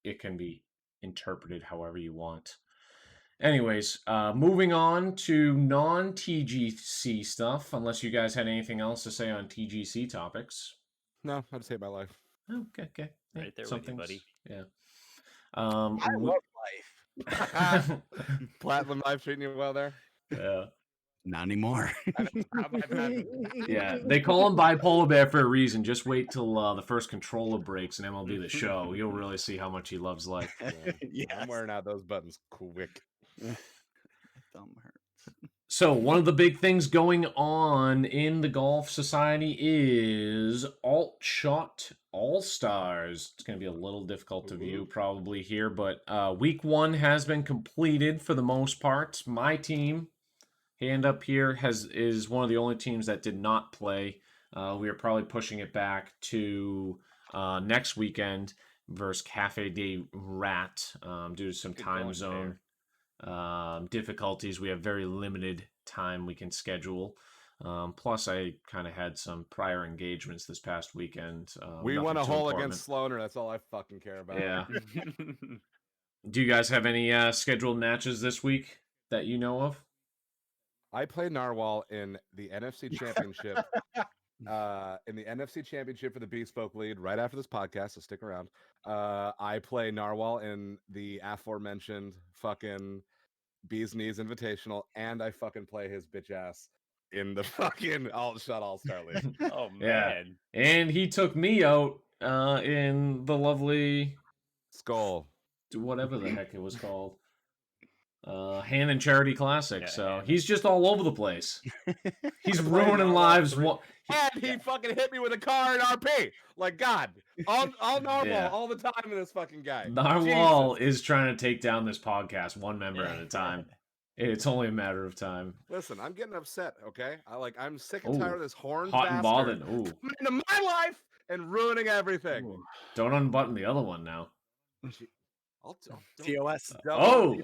it can be interpreted however you want. Anyways, moving on to non-TGC stuff, unless you guys had anything else to say on TGC topics. No, I just hate my life. Okay. Right there with you, buddy. Yeah. I love life. Platinum life treating you well there? Yeah. Not anymore. Yeah, they call him Bipolar Bear for a reason. Just wait till the first controller breaks in MLB The Show. You'll really see how much he loves life. Yeah. I'm wearing out those buttons quick. My thumb hurts. So one of the big things going on in the Golf Society is Alt Shot All-Stars. It's going to be a little difficult to view probably here, but week 1 has been completed for the most part. My team, hand up here, is one of the only teams that did not play. We are probably pushing it back to next weekend versus Cafe de Rat due to some time zone difficulties. We have very limited time we can schedule. Plus, I kind of had some prior engagements this past weekend. We won a hole against Sloaner. That's all I fucking care about. Yeah. Do you guys have any scheduled matches this week that you know of? I play Narwhal in the NFC Championship. In the NFC Championship for the Bespoke Lead right after this podcast, so stick around. I play Narwhal in the aforementioned fucking Bees Knees Invitational, and I fucking play his bitch ass in the fucking Alt Shot All-Star League. Oh, man. Yeah. And he took me out in the lovely... Skull. Whatever the heck it was called. Han and Charity Classic. Yeah, so he's just all over the place. He's ruining lives. And he fucking hit me with a car in RP. Like, God. All Narwhal all the time in this fucking guy. Narwhal is trying to take down this podcast one member at a time. It's only a matter of time. Listen, I'm getting upset, okay? I'm sick and tired of this horned hot bastard and bothered. coming into my life and ruining everything. Don't unbutton the other one now. TOS. Oh,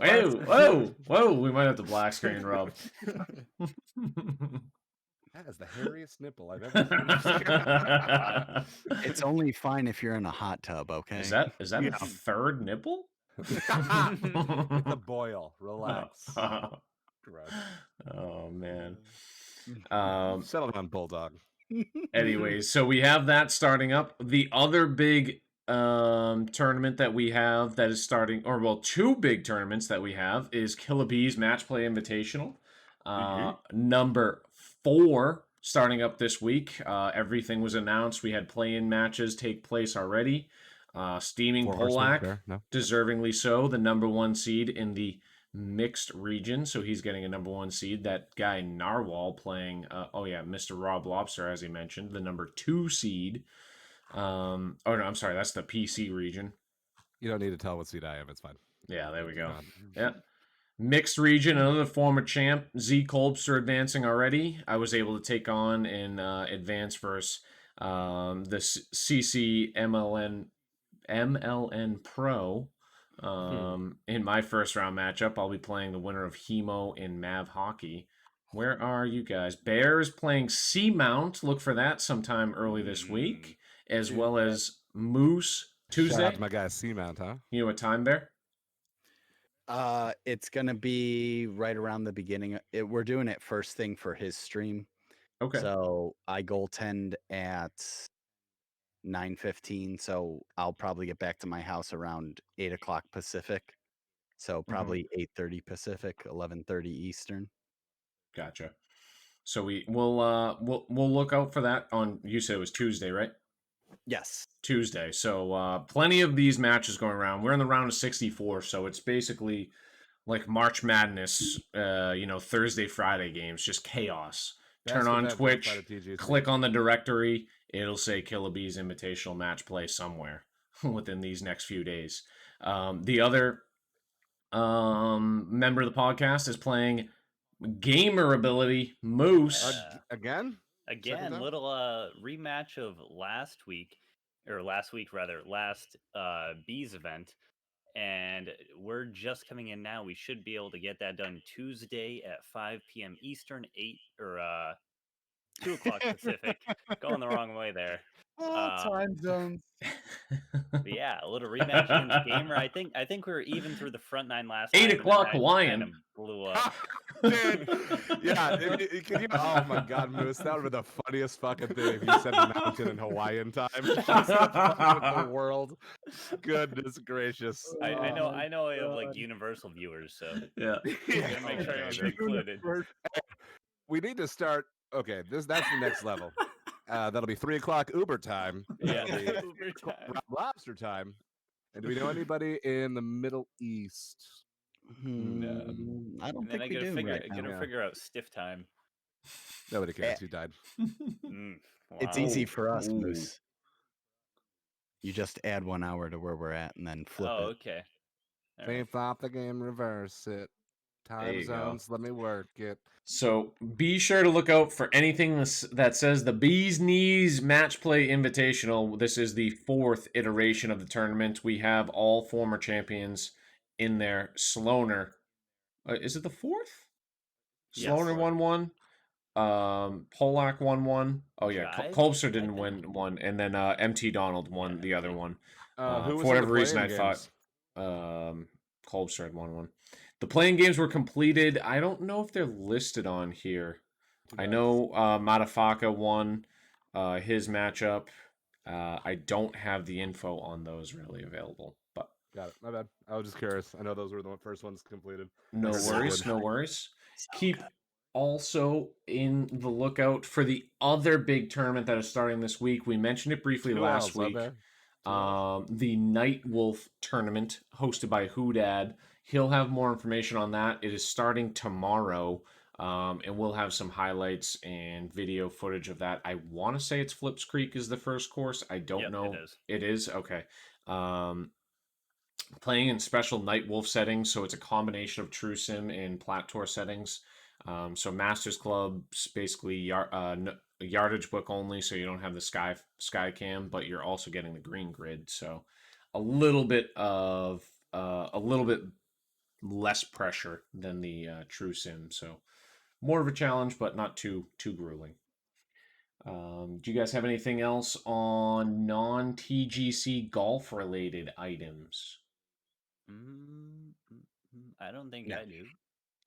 whoa! We might have to black screen Rob. That is the hairiest nipple I've ever seen. It's only fine if you're in a hot tub, okay? Is that a third nipple? It's a boil. Relax. Oh man. Settle down, Bulldog. Anyways, so we have that starting up. The other big tournament that we have that is starting, or well, two big tournaments that we have is Killabee's Match Play Invitational. Number 4 starting up this week. Everything was announced. We had play-in matches take place already. Steaming Polak, deservingly so, the number 1 seed in the mixed region, so he's getting a number 1 seed. That guy Narwhal playing Mr. Rob Lobster, as he mentioned, the number 2 seed. I'm sorry, that's the PC region. You don't need to tell what seed I am, it's fine. Yeah, there we go. Yeah. Mixed region, another former champ, Z Kolbster, advancing already. I was able to take on in advance versus the CC MLN Pro. In my first round matchup, I'll be playing the winner of Hemo in Mav Hockey. Where are you guys? Bears playing Seamount. Look for that sometime early this week, as well as Moose Tuesday. Shout out to my guy Seamount, huh? You know what time, Bear? It's gonna be right around the beginning. We're doing it first thing for his stream. Okay. So I goaltend at 9:15. So I'll probably get back to my house around 8:00 Pacific. So probably 8:30 Pacific, 11:30 Eastern. Gotcha. So we'll look out for that on. You said it was Tuesday, right? Yes. Tuesday. So plenty of these matches going around. We're in the round of 64, so it's basically like March Madness, Thursday, Friday games, just chaos. Turn on Twitch, click on the directory, it'll say Killabee's Invitational Match Play somewhere within these next few days. The other member of the podcast is playing Gamer Ability Moose. Again, little rematch of last Bees event, and we're just coming in now. We should be able to get that done Tuesday at 5 p.m. Eastern, 2 o'clock Pacific. Going the wrong way there. Time zones. Yeah, a little rematch against Gamer. I think we were even through the front 9 last 8 time. o'clock Hawaiian. Kind of blew up. Dude, yeah. Can you? Oh my God, Moose, that would be the funniest fucking thing if you said mountain in Hawaiian time. That's the fuck with the world. Goodness gracious. I know I have like universal viewers, so yeah. Gotta make sure you're included. We need to start. Okay, that's the next level. That'll be 3 o'clock Uber time. Yeah, Uber time. Lobster time. And do we know anybody in the Middle East? No. I don't And then think I we gotta do. figure figure out stiff time. Nobody cares. Who died? It's easy for us, Moose. You just add 1 hour to where we're at and then flip it. Okay. Flip the game, reverse it. Time zones, let me work it. So be sure to look out for anything that says the Bee's Knees Match Play Invitational. This is the 4th iteration of the tournament. We have all former champions in there. Sloaner. Is it the 4th? Sloaner won 1. Polak won 1. Oh yeah, Kolbster didn't win 1, and then MT Donald won the other one. For whatever reason, I thought Kolbster had won 1. The playing games were completed. I don't know if they're listed on here. I know Matafaka won his matchup. I don't have the info on those really available. But got it. My bad. I was just curious. I know those were the first ones completed. No worries. Keep also in the lookout for the other big tournament that is starting this week. We mentioned it briefly last week. The Night Wolf tournament hosted by Hoodad. He'll have more information on that. It is starting tomorrow, and we'll have some highlights and video footage of that. I want to say it's Flips Creek is the first course. I don't know. It is. It is? Okay. Playing in special Night Wolf settings, so it's a combination of True Sim and Plat Tour settings. So Masters Club's basically yardage book only, so you don't have the sky cam, but you're also getting the green grid. So a little bit of a little bit less pressure than the True Sim. So more of a challenge, but not too grueling. Do you guys have anything else on non-TGC golf related items? I don't think No. I do.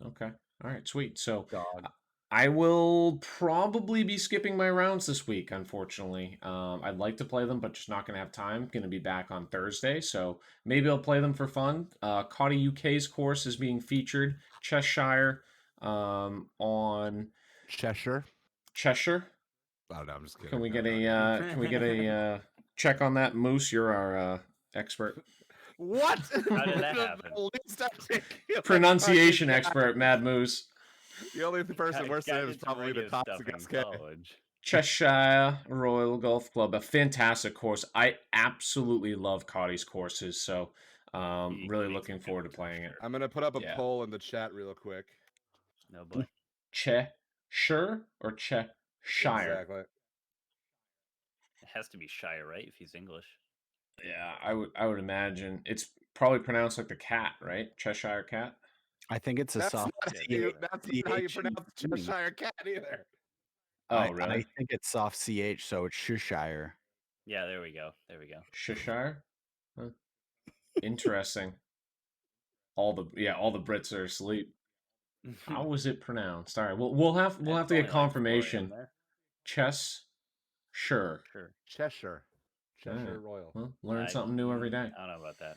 Okay. All right, sweet. So Dog. I will probably be skipping my rounds this week, unfortunately. I'd like to play them, but just not going to have time. Going to be back on Thursday, so maybe I'll play them for fun. Cotty UK's course is being featured. Cheshire on Cheshire. Cheshire. Oh no, I'm just kidding. Can we get a check on that, Moose? You're our expert. What? How did that happen? Pronunciation expert, Mad Moose. The only person worse than him is Guided to probably the radio top stuff in SK. college. Cheshire Royal Golf Club, a fantastic course. I absolutely love Cotty's courses, so really looking forward to playing it. I'm gonna put up a poll in the chat real quick. No boy. Cheshire or Cheshire? Exactly. It has to be Shire, right? If he's English. Yeah, I would imagine it's probably pronounced like the cat, right? Cheshire cat. I think it's a That's soft. not how you pronounce Cheshire cat either. Oh, really? I think it's soft CH, so it's Cheshire. Yeah, there we go. There we go. Cheshire. Huh. Interesting. All the Brits are asleep. How was it pronounced? All right, we'll have to get confirmation. Cheshire. Sure. Cheshire. Cheshire Right. Royal. Well, learn something new every day. I don't know about that.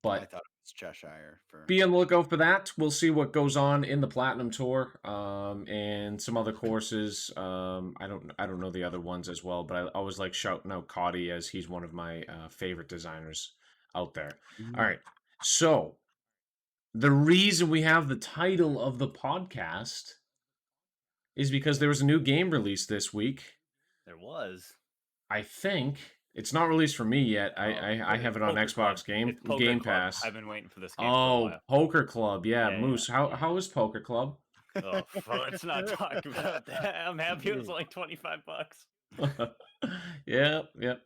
But I thought it was Cheshire. Be on the lookout for that. We'll see what goes on in the Platinum Tour and some other courses. I don't know the other ones as well, but I always like shouting out Cotty as he's one of my favorite designers out there. All right, so the reason we have the title of the podcast is because there was a new game released this week. There was. I think it's not released for me yet. I have it on Xbox Game Pass. I've been waiting for this game for a while. Poker Club. Yeah, Moose. How is Poker Club? Oh, let's not talk about that. I'm happy it was like $25. Yep.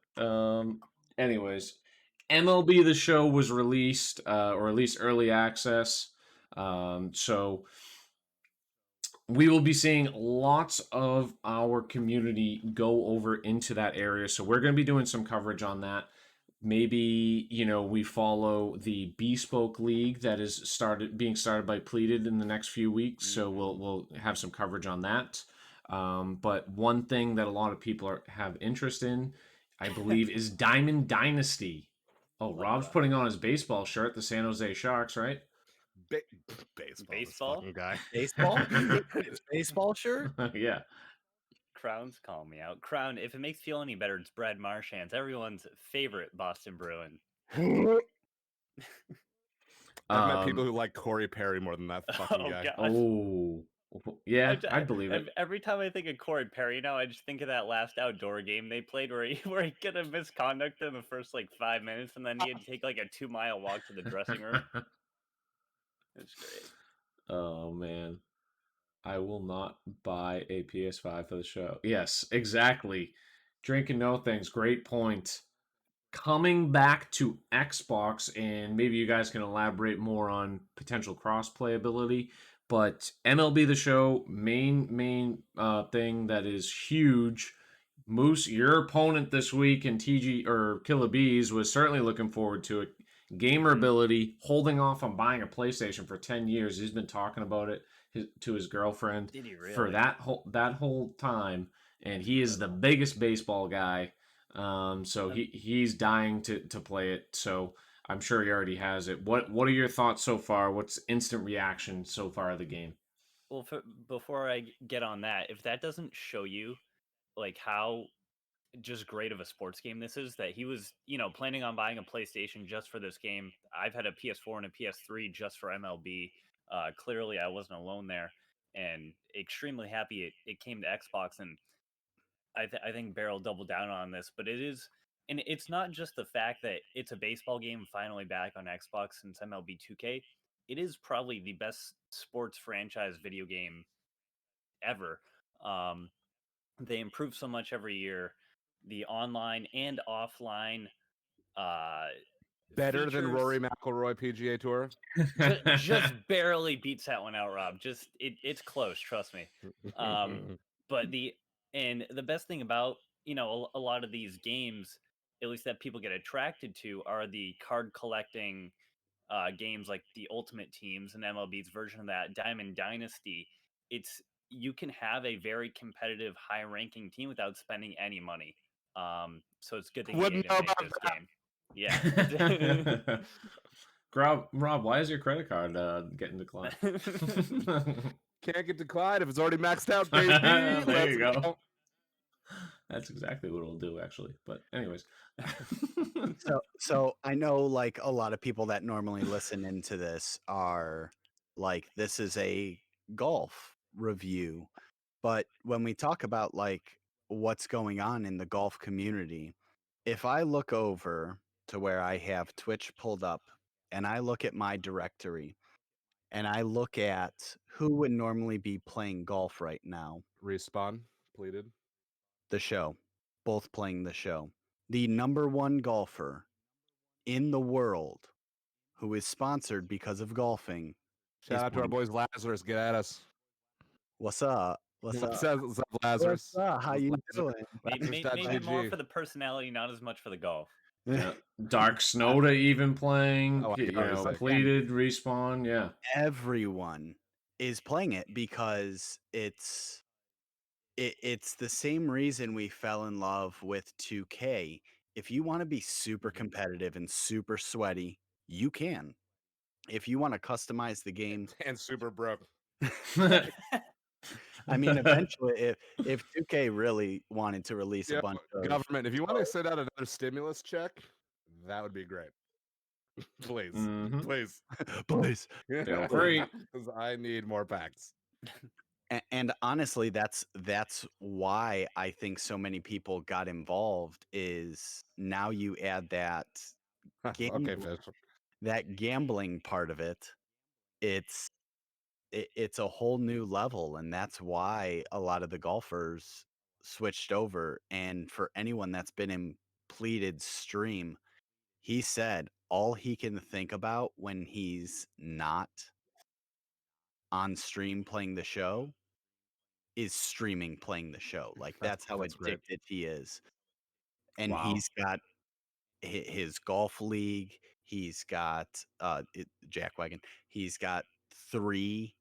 Anyways, MLB The Show was released, or at least early access. So we will be seeing lots of our community go over into that area. So we're going to be doing some coverage on that. Maybe, we follow the Bespoke League that is being started by Pleated in the next few weeks. So we'll have some coverage on that. But one thing that a lot of people have interest in, I believe, is Diamond Dynasty. Oh, Rob's putting on his baseball shirt, the San Jose Sharks, right? Baseball? Guy. Baseball? Baseball shirt? Yeah. Crown's calling me out. Crown, if it makes you feel any better, it's Brad Marchand's everyone's favorite Boston Bruin. I've met people who like Corey Perry more than that fucking guy. Gosh. Oh, yeah, I believe it. Every time I think of Corey Perry now, I just think of that last outdoor game they played where he could have misconduct in the first 5 minutes, and then he had to take a 2-mile walk to the dressing room. It's great. Oh man, I will not buy a PS5 for the show. Yes, exactly. Drinking no things. Great point. Coming back to Xbox, and maybe you guys can elaborate more on potential cross-play ability, but MLB The Show, main thing that is huge. Moose, your opponent this week in TG or Killer Bees was certainly looking forward to it. Gamer ability, holding off on buying a PlayStation for 10 years. He's been talking about it to his girlfriend for that whole time, and he is the biggest baseball guy. So he's dying to play it. So I'm sure he already has it. What are your thoughts so far? What's instant reaction so far of the game? Well, before I get on that, if that doesn't show you how just great of a sports game this is, that he was planning on buying a PlayStation just for this game. I've had a PS4 and a PS3 just for MLB. Clearly I wasn't alone there, and extremely happy it came to Xbox. And I think Barrel doubled down on this, but and it's not just the fact that it's a baseball game finally back on Xbox since MLB 2K. It is probably the best sports franchise video game ever. They improve so much every year. The online and offline Better than features- Rory McIlroy PGA Tour. just barely beats that one out, Rob. Just it's close, trust me. But the best thing about a lot of these games, at least that people get attracted to, are the card collecting games like the Ultimate Teams and MLB's version of that, Diamond Dynasty. You can have a very competitive, high-ranking team without spending any money. So it's good that EA Wouldn't didn't know make about this that. game. Yeah. Rob, why is your credit card getting declined? Can't get declined if it's already maxed out, baby. There Let's you go. That's exactly what it'll do, actually. But anyways. So I know like a lot of people that normally listen into this are like, this is a golf review. But when we talk about like what's going on in the golf community, if I look over to where I have Twitch pulled up and I look at my directory and I look at who would normally be playing golf right now, Respawn pleaded. the show, both playing the show. The number one golfer in the world who is sponsored because of golfing. Shout out to our boys Lazarus. Get at us. What's up? What's up? What's up, Lazarus? What's up? How you doing? Maybe more for the personality, not as much for the golf. Yeah. Dark Snowda even playing, pleaded, Respawn, yeah. Everyone is playing it because it's the same reason we fell in love with 2K. If you want to be super competitive and super sweaty, you can. If you want to customize the game and super broke. I mean, eventually, if 2K really wanted to release a bunch of government, if you want to send out another stimulus check, that would be great. Please, please, please, feel free. Because I need more packs. And honestly, that's why I think so many people got involved. Is now you add that that gambling part of it. It's a whole new level, and that's why a lot of the golfers switched over. And for anyone that's been in Pleated's stream, he said all he can think about when he's not on stream playing the show is streaming playing the show. Like that's how addicted he is. And he's got his golf league, he's got Jackwagon, he's got 3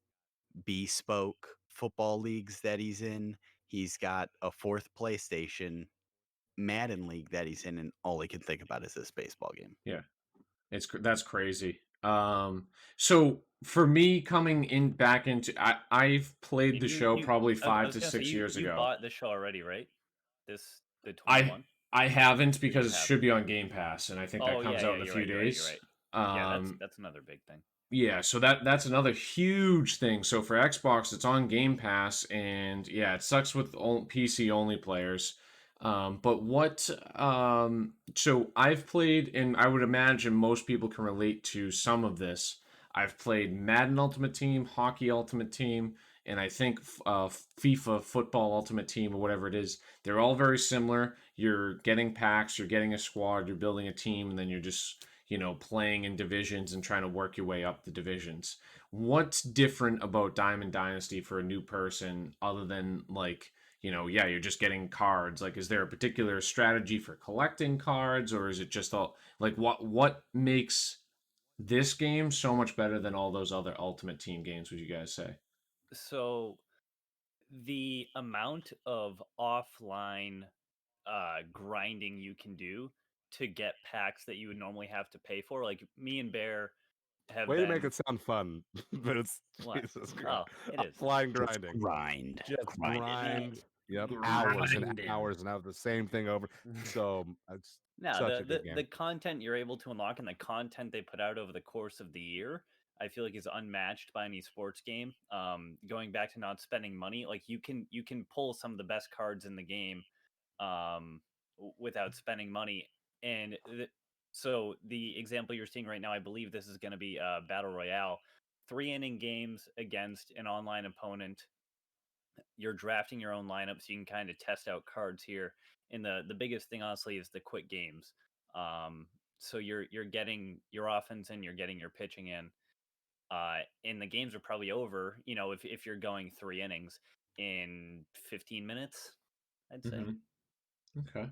bespoke football leagues that he's in. He's got a 4th PlayStation Madden league that he's in, and all he can think about is this baseball game. Yeah, that's crazy. So for me, coming in back into, I've played the show probably 5 to 6 years ago. You bought the show already, right? The 21. I haven't, because it should be on Game Pass, and I think that comes out in a few days. You're right. Yeah, that's another big thing. Yeah, so that's another huge thing. So for Xbox, it's on Game Pass, and yeah, it sucks with PC only players. But so I've played, and I would imagine most people can relate to some of this. I've played Madden Ultimate Team, Hockey Ultimate Team, and I think FIFA Football Ultimate Team, or whatever it is. They're all very similar. You're getting packs, you're getting a squad, you're building a team, and then you're just playing in divisions and trying to work your way up the divisions. What's different about Diamond Dynasty for a new person, other than you're just getting cards? Like, is there a particular strategy for collecting cards, or is it just what makes this game so much better than all those other Ultimate Team games, would you guys say? So the amount of offline grinding you can do to get packs that you would normally have to pay for, like me and Bear have to make it sound fun, but it's Jesus Christ. Oh, it is flying grinding. Just grind. Yep, hours and hours, and have the same thing over. So it's such a good game. The content you're able to unlock and the content they put out over the course of the year, I feel like is unmatched by any sports game. Going back to not spending money, like you can pull some of the best cards in the game without spending money. And so the example you're seeing right now, I believe this is going to be a Battle Royale. 3-inning games against an online opponent. You're drafting your own lineup, so you can kind of test out cards here. And the biggest thing, honestly, is the quick games. so you're getting your offense in, you're getting your pitching in. And the games are probably over, if you're going 3 innings in 15 minutes, I'd say. Okay.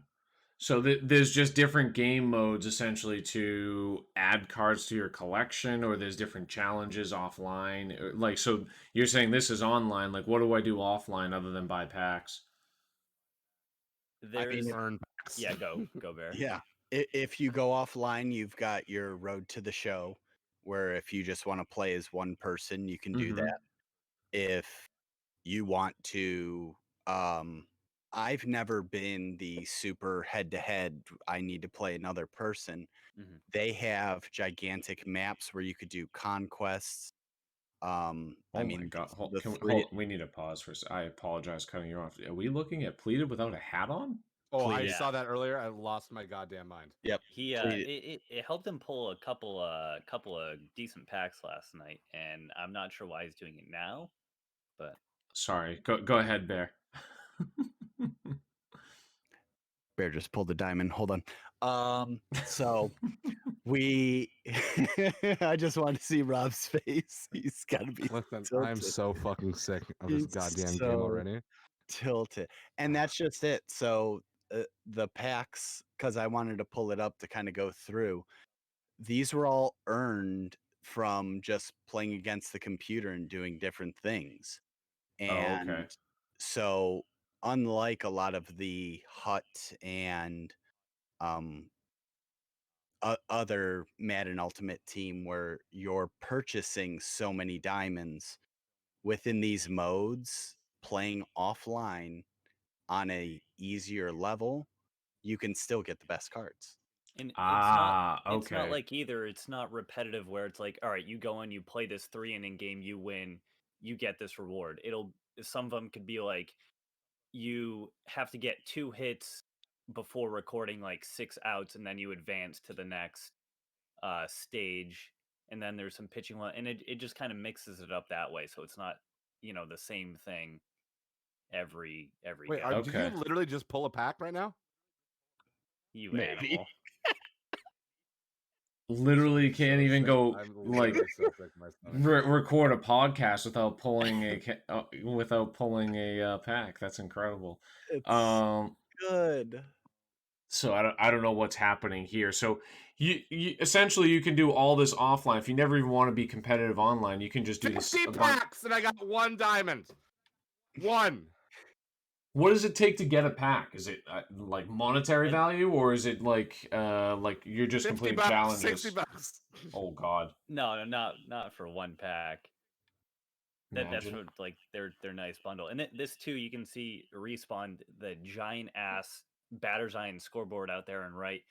So there's just different game modes essentially to add cards to your collection, or there's different challenges offline. Like, so you're saying this is online. Like, what do I do offline other than buy packs? There's earn packs. Yeah, go Bear. Yeah. If you go offline, you've got your road to the show, where if you just want to play as one person, you can do that. If you want to, I've never been the super head-to-head, I need to play another person. They have gigantic maps where you could do conquests. Oh I my mean, god! the We need a pause for. I apologize cutting you off. Are we looking at pleated without a hat on? Oh, I Pleated. saw that earlier. I lost my goddamn mind. Yep. He it helped him pull a couple of decent packs last night, and I'm not sure why he's doing it now, but Sorry. Go ahead, Bear. Bear just pulled the diamond. Hold on. So we I just want to see Rob's face. He's gotta be Listen, tilted. I'm so fucking sick of this He's goddamn so game already. tilted. And that's just it. So the packs, because I wanted to pull it up to kind of go through, these were all earned from just playing against the computer and doing different things. And okay. so unlike a lot of the hut and other Madden Ultimate Team where you're purchasing so many diamonds within these modes, playing offline on a easier level, you can still get the best cards. and it's not okay. like either. It's not repetitive where it's like, all right, you go and you play this 3-inning game, you win, you get this reward. Some of them could be like, you have to get 2 hits before recording like 6 outs, and then you advance to the next stage, and then there's some pitching and it just kind of mixes it up that way, so it's not the same thing every Wait, go. did you literally just pull a pack right now? You Maybe. animal. Literally can't even go I'm like literally so sick to my stomach. record a podcast without pulling a pack. That's incredible. It's good. So I don't know what's happening here. So you essentially you can do all this offline. If you never even want to be competitive online, you can just do this. 50 packs and I got 1 diamond. 1. What does it take to get a pack? Is it like monetary value, or is it like you're just completing challenges? $60. Oh God. No, not for 1 pack. That's what, like their nice bundle. And this too, you can see Respawn, the giant ass batter's iron scoreboard out there and right.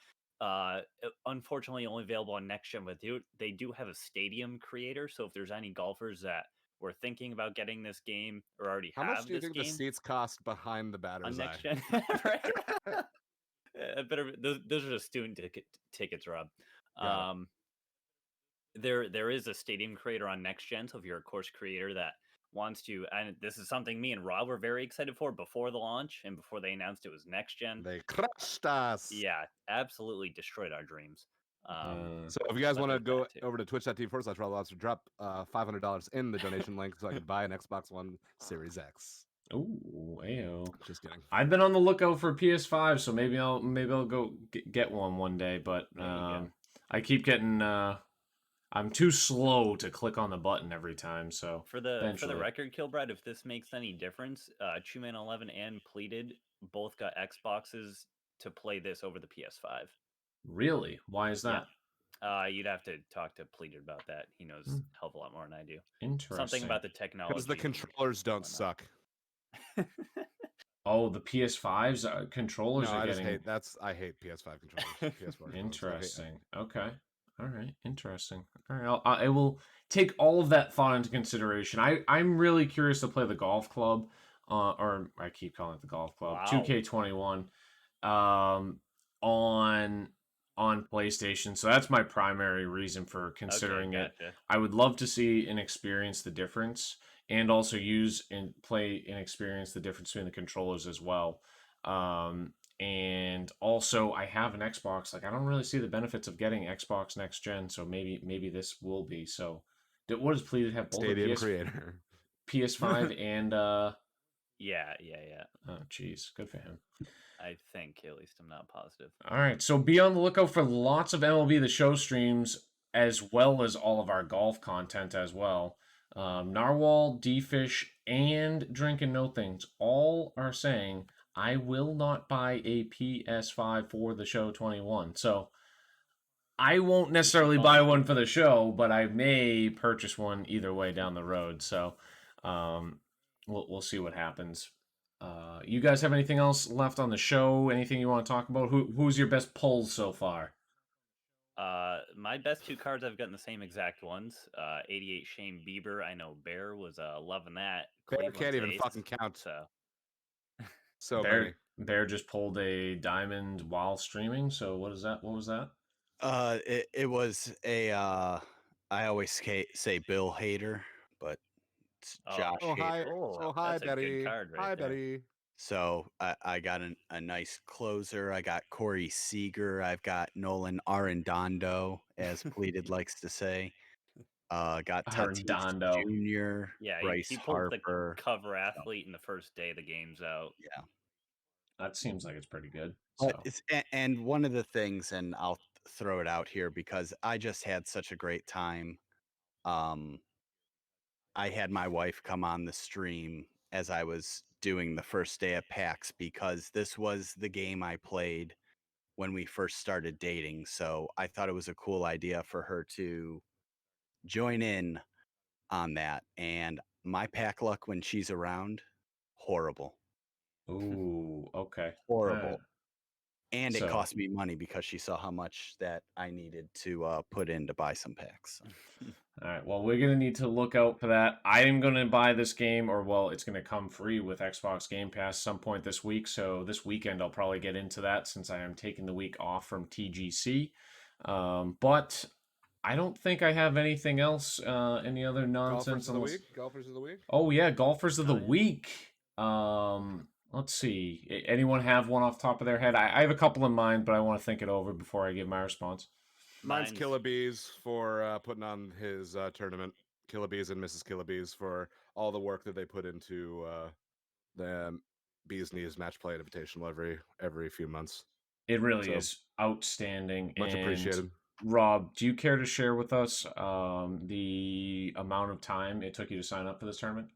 Unfortunately only available on next gen, but they do have a stadium creator. So if there's any golfers that were thinking about getting this game or already How have much do you think the seats cost behind the batter's on next gen? Those are just student tickets, Rob. There is a stadium creator on next gen, so if you're a course creator that wants to, and this is something me and Rob were very excited for before the launch and before they announced it was next gen. They crushed us. Yeah, absolutely destroyed our dreams. So if you guys want to go over to twitch.tv/RobLobster, drop $500 in the donation link so I can buy an Xbox One Series X. Ooh, ayo. Just kidding. I've been on the lookout for a PS5, so maybe I'll go get one day. But I keep getting I'm too slow to click on the button every time. So for the record, Kilbrad, if this makes any difference, Chuman 11 and Pleated both got Xboxes to play this over the PS5. Really? Why is that? Yeah. You'd have to talk to Pleated about that. He knows a hell of a lot more than I do. Interesting. Something about the technology. Because the controllers don't suck. Oh, the PS5's controllers are getting... I hate PS5 controllers. PS4 Interesting. Okay. All right. Interesting. All right. I will take all of that thought into consideration. I'm really curious to play the golf club, or I keep calling it the golf club, 2K21, on PlayStation. So that's my primary reason for considering it. I would love to see and experience the difference, and also use and play and experience the difference between the controllers as well. And also, I have an Xbox. Like, I don't really see the benefits of getting Xbox next gen, so maybe this will be. So, what does Pleated have? Both Stadium creator. PS5 and Yeah. oh, jeez, good for him. I think, at least I'm not positive. All right, so be on the lookout for lots of MLB The Show streams, as well as all of our golf content as well. Narwhal, D-Fish, and Drinking No Things all are saying, I will not buy a PS5 for the show 21. So I won't necessarily buy one for the show, but I may purchase one either way down the road. So we'll see what happens. You guys have anything else left on the show? Anything you want to talk about? Who's your best pulls so far? My best 2 cards, I've gotten the same exact ones. 88 Shane Bieber. I know Bear was loving that. Bear can't even fucking count. So many. Bear just pulled a diamond while streaming. So what is that? What was that? It was a I always say Bill Hader, but it's Josh Hader. Hi, that's a Betty. good card right Hi, there. Betty. So I got a nice closer. I got Corey Seager. I've got Nolan Arredondo, as Pleated likes to say. Got Tatis Arredondo. Jr. Yeah, Bryce he pulled Harper. the cover athlete in the first day the game's out. Yeah, that seems like it's pretty good. But it's and one of the things, and I'll throw it out here because I just had such a great time. I had my wife come on the stream as I was doing the first day of PAX because this was the game I played when we first started dating. So I thought it was a cool idea for her to join in on that. And my pack luck when she's around, horrible. Ooh, okay. Horrible. And it cost me money because she saw how much that I needed to put in to buy some packs. So. All right. Well, we're going to need to look out for that. I am going to buy this game, or, well, it's going to come free with Xbox Game Pass some point this week. So this weekend, I'll probably get into that since I am taking the week off from TGC. But I don't think I have anything else, any other nonsense. Golfers of the week? Oh, yeah. Golfers of the week. Let's see. Anyone have one off the top of their head? I have a couple in mind, but I want to think it over before I give my response. Mine's Killabees for putting on his tournament. Killabees and Mrs. Killabees for all the work that they put into the Bees Knees Match Play Invitational every few months. It really is outstanding. Much appreciated. Rob, do you care to share with us the amount of time it took you to sign up for this tournament?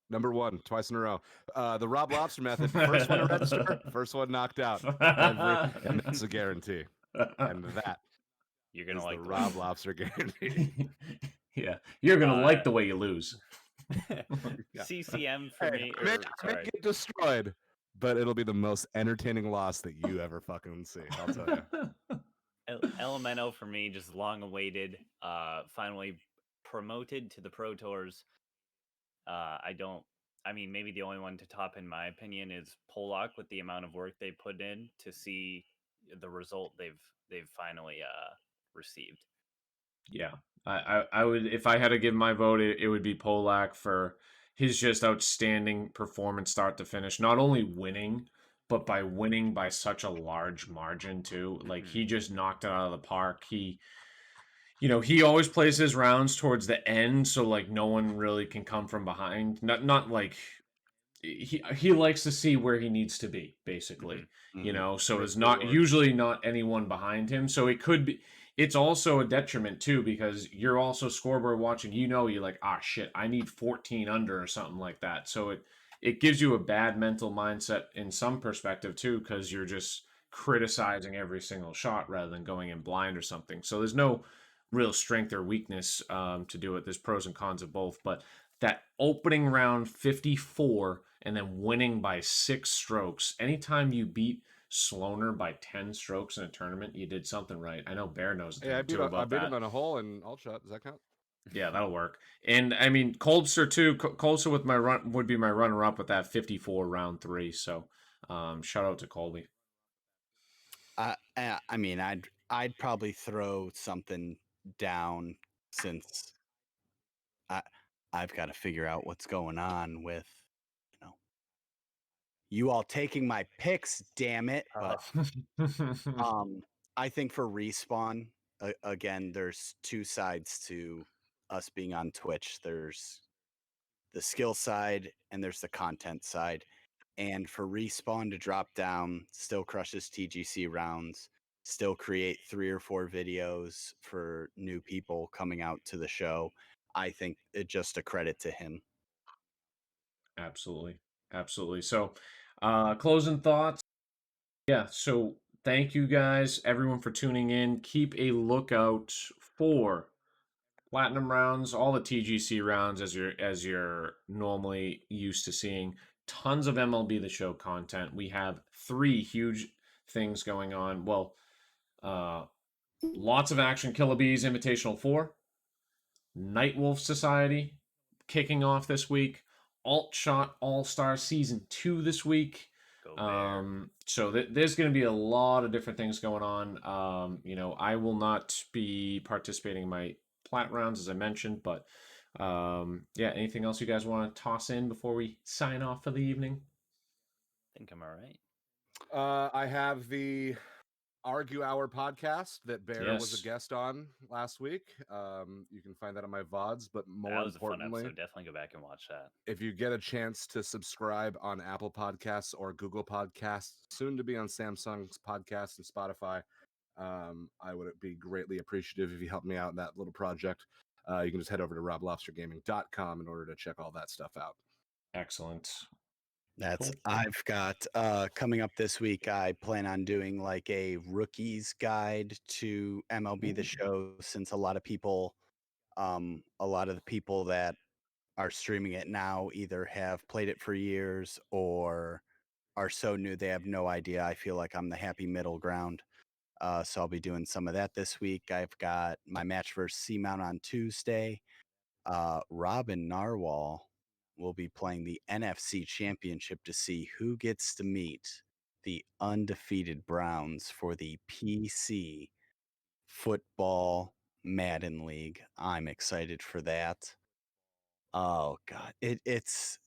Number 1, twice in a row. The Rob Lobster method. First one to register, first one knocked out. And that's a guarantee. And that you're gonna like the Rob Lobster guarantee. Yeah, you're gonna like the way you lose. CCM for me. I may get destroyed, but it'll be the most entertaining loss that you ever fucking see. I'll tell you. Elemento for me, just long awaited. Finally promoted to the Pro Tours. I mean, maybe the only one to top, in my opinion, is Pollock with the amount of work they put in to see the result they've finally received. Yeah, I would, if I had to give my vote, it would be Polak for his just outstanding performance, start to finish. Not only winning, but by winning by such a large margin too. Like he just knocked it out of the park. He always plays his rounds towards the end, so like no one really can come from behind. Not like he likes to see where he needs to be, basically. Mm-hmm. So there's usually not anyone behind him. So it could be. It's also a detriment too because you're also scoreboard watching. You're like, shit, I need 14 under or something like that. So it gives you a bad mental mindset in some perspective too because you're just criticizing every single shot rather than going in blind or something. So there's no real strength or weakness to do it. There's pros and cons of both, but that opening round 54 and then winning by 6 strokes. Anytime you beat Sloaner by 10 strokes in a tournament, you did something right. I know Bear knows a thing I too about I beat him on a hole in all shot. Does that count? Yeah, that'll work. And I mean, Colster too. Colster with my run would be my runner up with that 54 round 3. So, shout out to Colby. I mean, I'd probably throw something down since I've got to figure out what's going on with, you all taking my picks, damn it. But I think for Respawn, again, there's two sides to us being on Twitch. There's the skill side and there's the content side. And for Respawn to drop down, still crushes TGC rounds, still create 3 or 4 videos for new people coming out to the show, I think it's just a credit to him. Absolutely. Absolutely. So, closing thoughts. Yeah, so thank you guys, everyone, for tuning in. Keep a lookout for Platinum rounds, all the TGC rounds as you're normally used to seeing. Tons of MLB The Show content. We have 3 huge things going on. Well, lots of action. Killer Bees Invitational 4. Nightwolf Society kicking off this week. Alt Shot All-Star Season 2 this week. So there's going to be a lot of different things going on. I will not be participating in my plat rounds, as I mentioned, but anything else you guys want to toss in before we sign off for the evening? I think I'm all right. I have the Argue Hour podcast that Bear was a guest on last week. You can find that on my VODs, but more that was importantly, a fun episode. Definitely go back and watch that. If you get a chance to subscribe on Apple Podcasts or Google Podcasts, soon to be on Samsung's podcast and Spotify, I would be greatly appreciative if you help me out in that little project. You can just head over to roblobstergaming.com in order to check all that stuff out. Excellent. That's cool. I've got coming up this week. I plan on doing like a rookies guide to MLB The Show, since a lot of the people that are streaming it now either have played it for years or are so new they have no idea. I feel like I'm the happy middle ground. So I'll be doing some of that this week. I've got my match versus Seamount on Tuesday. Robin Narwhal will be playing the NFC Championship to see who gets to meet the undefeated Browns for the PC Football Madden League. I'm excited for that. Oh God, it's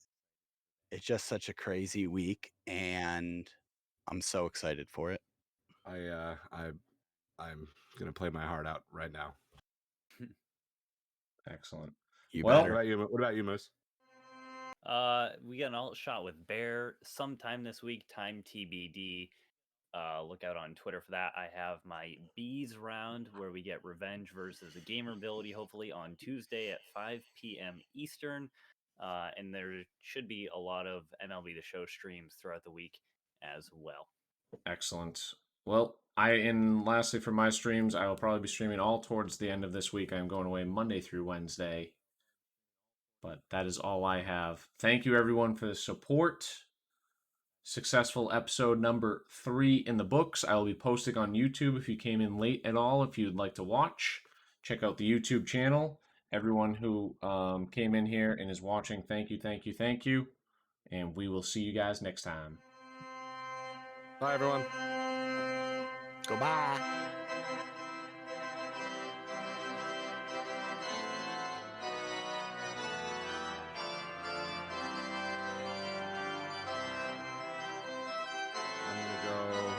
just such a crazy week, and I'm so excited for it. I'm gonna play my heart out right now. Excellent. What about you, Moose? We got an alt shot with Bear sometime this week. Time TBD. Look out on Twitter for that. I have my Bees round where we get Revenge versus a Gamer Ability, hopefully on Tuesday at 5 p.m. Eastern. And there should be a lot of MLB The Show streams throughout the week as well. Excellent. Well, lastly for my streams, I will probably be streaming all towards the end of this week. I'm going away Monday through Wednesday. But that is all I have. Thank you, everyone, for the support. Successful episode number 3 in the books. I will be posting on YouTube if you came in late at all. If you'd like to watch, check out the YouTube channel. Everyone who came in here and is watching, thank you, thank you, thank you. And we will see you guys next time. Bye, everyone. Goodbye.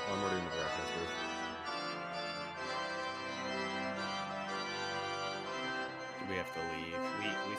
I'm already in the broadcast booth. We have to leave. We